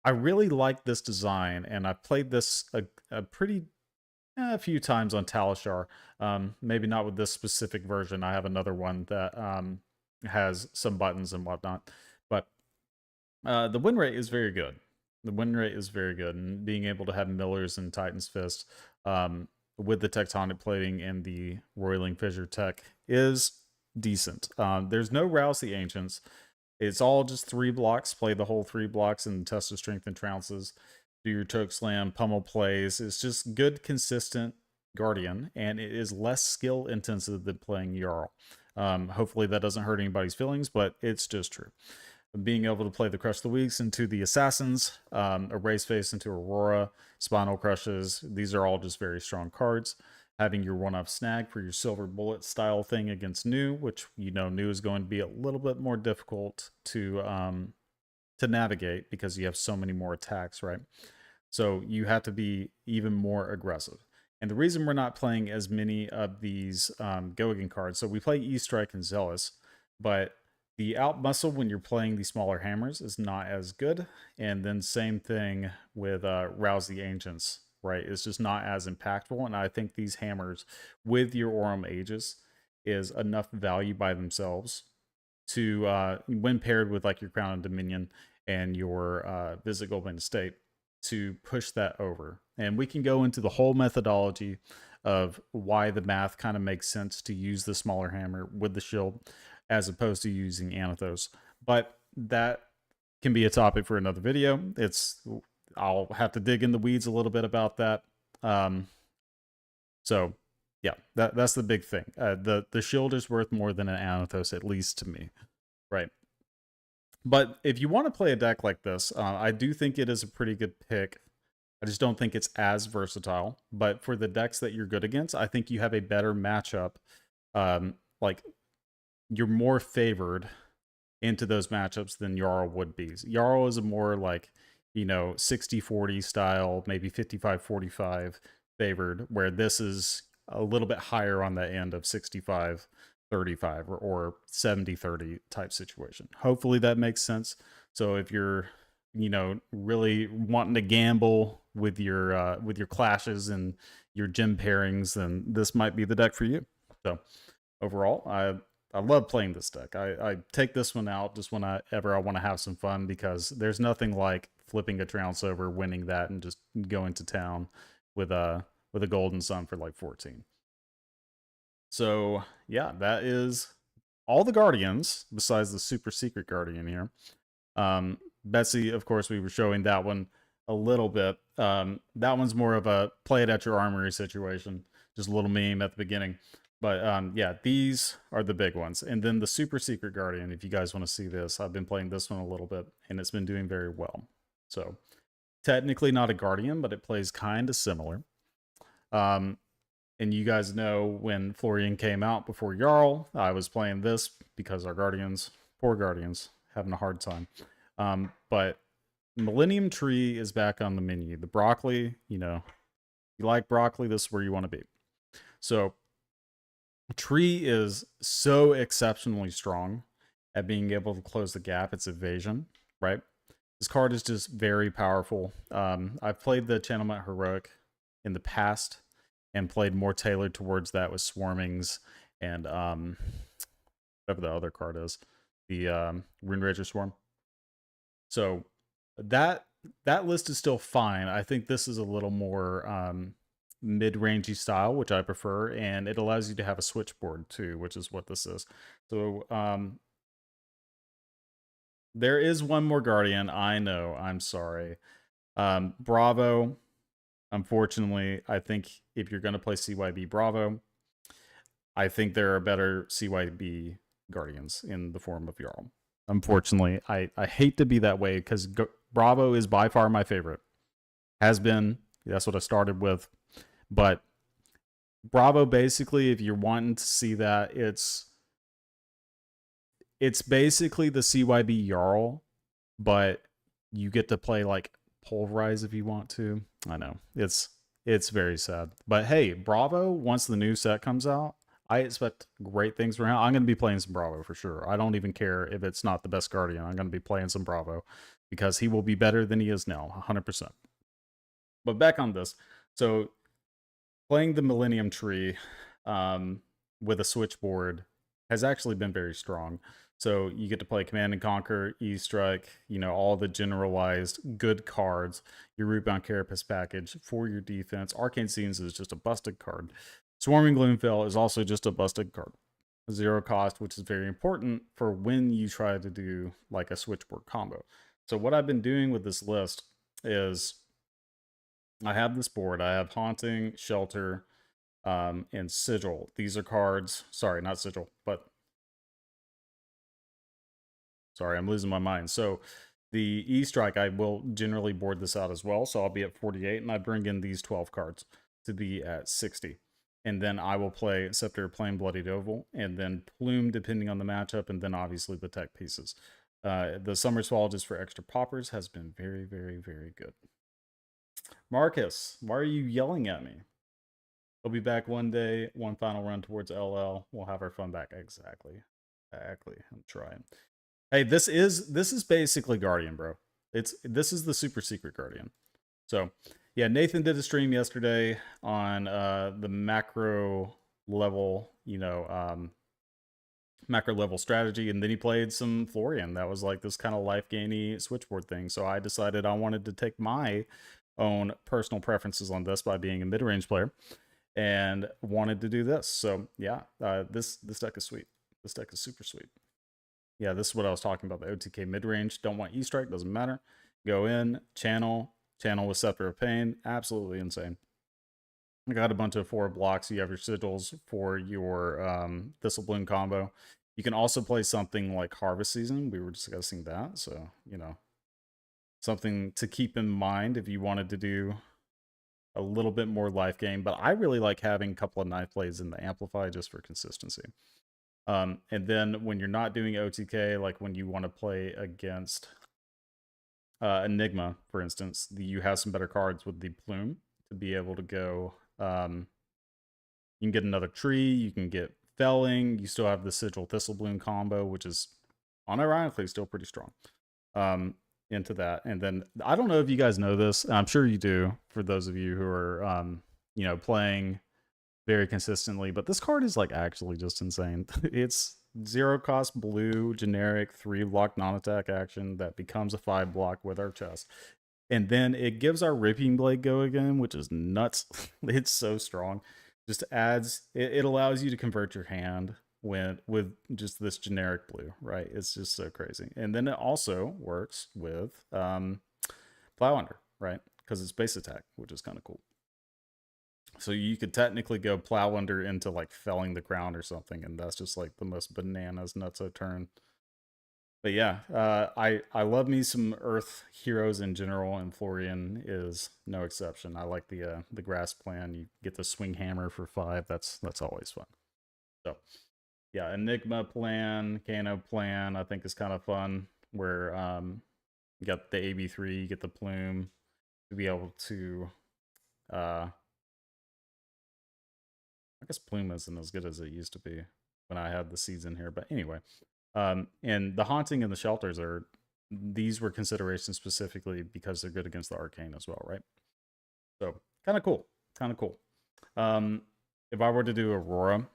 I really like this design, and I've played this a few times on Talishar. Maybe not with this specific version. I have another one that has some buttons and whatnot. But the win rate is very good. The win rate is very good. And being able to have Millers and Titan's Fist with the tectonic plating and the roiling fissure tech is decent. There's no Rouse the Ancients. It's all just 3 blocks. Play the whole 3 blocks and test of strength and trounces. Do your choke slam, pummel plays. It's just good, consistent Guardian, and it is less skill intensive than playing Jarl. Hopefully that doesn't hurt anybody's feelings, but it's just true. Being able to play the Crush the Weeks into the Assassins, Erase Face into Aurora, Spinal Crushes, these are all just very strong cards. Having your one-up snag for your Silver Bullet style thing against New, which New is going to be a little bit more difficult to navigate because you have so many more attacks, right? So you have to be even more aggressive. And the reason we're not playing as many of these Gogan cards, so we play E-Strike and Zealous, but the out muscle when you're playing the smaller hammers is not as good. And then same thing with Rouse the Ancients, right? It's just not as impactful. And I think these hammers with your Aurum Aegis is enough value by themselves to, when paired with like your Crown and Dominion and your Visit Goldman Estate, to push that over. And we can go into the whole methodology of why the math kind of makes sense to use the smaller hammer with the shield as opposed to using Anathos. But that can be a topic for another video. I'll have to dig in the weeds a little bit about that. So yeah, that's the big thing. The shield is worth more than an Anathos, at least to me, right? But if you want to play a deck like this, I do think it is a pretty good pick. I just don't think it's as versatile. But for the decks that you're good against, I think you have a better matchup. Like, you're more favored into those matchups than Jarl would be. Jarl is a more like, 60-40 style, maybe 55-45 favored, where this is a little bit higher on the end of 65-35 or 70-30 type situation. Hopefully that makes sense. So if you're, really wanting to gamble with your clashes and your gym pairings, then this might be the deck for you. So overall, I love playing this deck. I take this one out just whenever I want to have some fun, because there's nothing like flipping a trounce over, winning that, and just going to town with a Golden Sun for like 14. So yeah, that is all the Guardians besides the super secret Guardian here. Betsy, of course, we were showing that one a little bit. That one's more of a play it at your armory situation, just a little meme at the beginning. But yeah, these are the big ones. And then the Super Secret Guardian, if you guys want to see this, I've been playing this one a little bit, and it's been doing very well. So technically not a Guardian, but it plays kind of similar. And you guys know when Florian came out before Jarl, I was playing this because our Guardians, poor Guardians, having a hard time. But Millennium Tree is back on the menu. The broccoli, you know, you like broccoli, this is where you want to be. So Tree is so exceptionally strong at being able to close the gap. It's evasion, right? This card is just very powerful. I've played the Channelment Heroic in the past and played more tailored towards that with Swarmings and whatever the other card is, the Runerager Swarm. So that list is still fine. I think this is a little more mid-rangey style, which I prefer, and it allows you to have a switchboard too, which is what this is. So there is one more Guardian. I know. I'm sorry. Bravo. Unfortunately, I think if you're going to play CYB Bravo, I think there are better CYB Guardians in the form of Jarl. Unfortunately, I hate to be that way because Bravo is by far my favorite. Has been. That's what I started with. But Bravo, basically, if you're wanting to see that, it's basically the CYB Jarl, but you get to play like Pulverize if you want to. I know it's very sad, but hey, Bravo, once the new set comes out, I expect great things from him. I'm going to be playing some Bravo for sure. I don't even care if it's not the best Guardian. I'm going to be playing some Bravo because he will be better than he is now, 100%. But back on this, so playing the Millennium Tree with a switchboard has actually been very strong. So you get to play Command and Conquer, E-Strike, you know, all the generalized good cards. Your Rootbound Carapace package for your defense. Arcane Scenes is just a busted card. Swarming Gloomfell is also just a busted card. 0 cost, which is very important for when you try to do like a switchboard combo. So what I've been doing with this list is I have this board. I have Haunting, Shelter, and Sigil. These are cards. Sorry, not Sigil, but sorry, I'm losing my mind. So the E-Strike, I will generally board this out as well. So I'll be at 48, and I bring in these 12 cards to be at 60. And then I will play Scepter, Plain Bloodied Oval, and then Plume, depending on the matchup, and then obviously the tech pieces. The Summer Swallow, just for extra poppers, has been very, very, very good. Marcus, why are you yelling at me? We'll be back one day, one final run towards LL. We'll have our fun back. Exactly. I'm trying. Hey, this is basically Guardian, bro. This is the super secret Guardian. So yeah, Nathan did a stream yesterday on the macro level, you know, macro level strategy, and then he played some Florian. That was like this kind of life gainy switchboard thing. So I decided I wanted to take my own personal preferences on this by being a mid-range player and wanted to do this. So yeah, this deck is sweet. This deck is super sweet. Yeah, this is what I was talking about, the OTK mid-range. Don't want E-Strike, doesn't matter. Go in, channel with Scepter of Pain. Absolutely insane. I got a bunch of 4 blocks. You have your sigils for your Thistlebloom combo. You can also play something like Harvest Season. We were discussing that, so, you know, something to keep in mind if you wanted to do a little bit more life game. But I really like having a couple of knife blades in the Amplify just for consistency. And then when you're not doing OTK, like when you want to play against Enigma, for instance, you have some better cards with the Plume to be able to go. You can get another tree, you can get Felling, you still have the Sigil Thistlebloom combo, which is unironically still pretty strong into that. And then I don't know if you guys know this, I'm sure you do, for those of you who are you know, playing very consistently, but this card is like actually just insane. It's 0 cost blue generic 3 block non-attack action that becomes a 5 block with our chest, and then it gives our Ripping Blade go again, which is nuts. It's so strong. Just adds it allows you to convert your hand with just this generic blue, right? It's just so crazy. And then it also works with Plow Under, right? Because it's base attack, which is kind of cool. So you could technically go Plow Under into like felling the ground or something, and that's just like the most bananas nutso turn. But yeah, I love me some Earth heroes in general, and Florian is no exception. I like the grass plan. You get the swing hammer for 5. That's always fun. So yeah, Enigma plan, Kano plan, I think is kind of fun. Where you got the AB3, you get the plume to be able to. I guess plume isn't as good as it used to be when I had the seeds in here, but anyway. And the haunting and the shelters these were considerations specifically because they're good against the arcane as well, right? So kind of cool. If I were to do Aurora,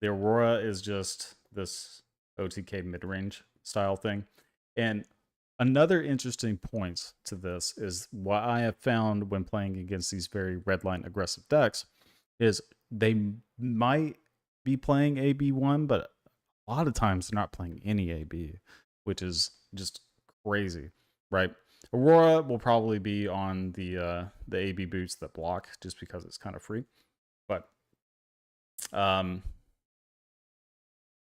the Aurora is just this OTK mid-range style thing. And another interesting point to this is what I have found when playing against these very redline aggressive decks is they might be playing AB1, but a lot of times they're not playing any AB, which is just crazy, right? Aurora will probably be on the AB boots that block just because it's kind of free. But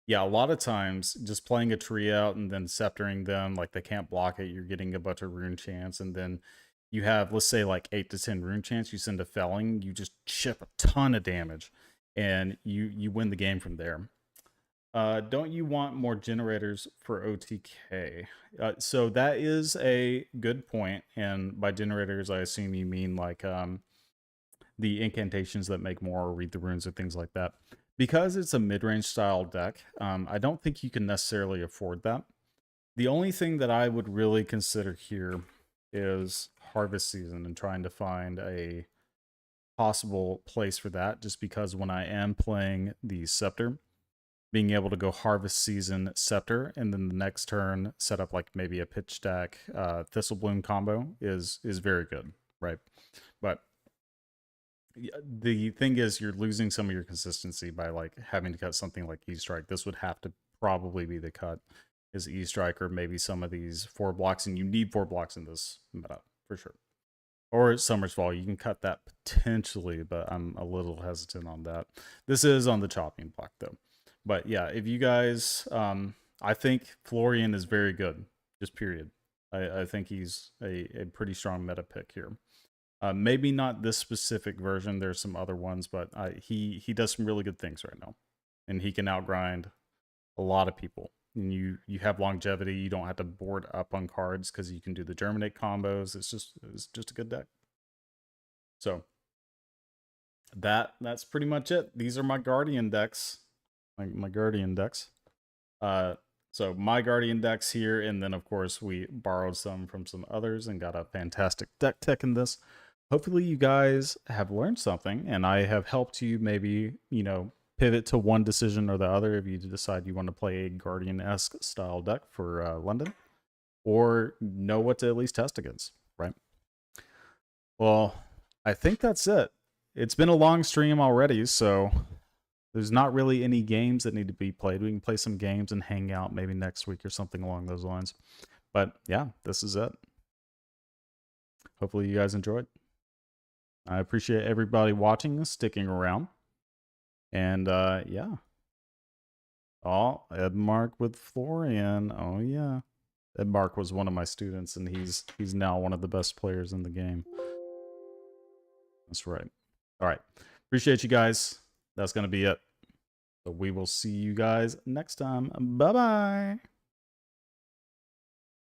yeah, a lot of times just playing a tree out and then sceptering them, like they can't block it, you're getting a bunch of rune chance, and then you have, let's say, like 8 to 10 rune chance, you send a felling, you just chip a ton of damage, and you win the game from there. Don't you want more generators for OTK? So that is a good point, and by generators, I assume you mean like the incantations that make more or read the runes or things like that. Because it's a mid-range style deck, I don't think you can necessarily afford that. The only thing that I would really consider here is harvest season and trying to find a possible place for that, just because when I am playing the scepter, being able to go harvest season scepter and then the next turn set up like maybe a pitch stack Thistlebloom combo is very good, right? But the thing is, you're losing some of your consistency by like having to cut something like E-Strike. This would have to probably be the cut, is E-Strike or maybe some of these 4 blocks, and you need 4 blocks in this meta for sure. Or Summer's Fall, you can cut that potentially, but I'm a little hesitant on that. This is on the chopping block though. But yeah, if you guys, I think Florian is very good, just period. I think he's a pretty strong meta pick here. Maybe not this specific version. There's some other ones, but he does some really good things right now, and he can outgrind a lot of people. And you have longevity. You don't have to board up on cards because you can do the germinate combos. It's just a good deck. So that's pretty much it. These are my Guardian decks. My Guardian decks. So my Guardian decks here, and then of course we borrowed some from some others and got a fantastic deck tech in this. Hopefully you guys have learned something, and I have helped you maybe, pivot to one decision or the other if you decide you want to play a Guardian-esque style deck for London, or know what to at least test against, right? Well, I think that's it. It's been a long stream already, so there's not really any games that need to be played. We can play some games and hang out maybe next week or something along those lines. But yeah, this is it. Hopefully you guys enjoyed. I appreciate everybody watching and sticking around. And yeah. Oh, Edmark with Florian. Oh yeah. Edmark was one of my students, and he's now one of the best players in the game. That's right. All right. Appreciate you guys. That's going to be it. So we will see you guys next time. Bye-bye.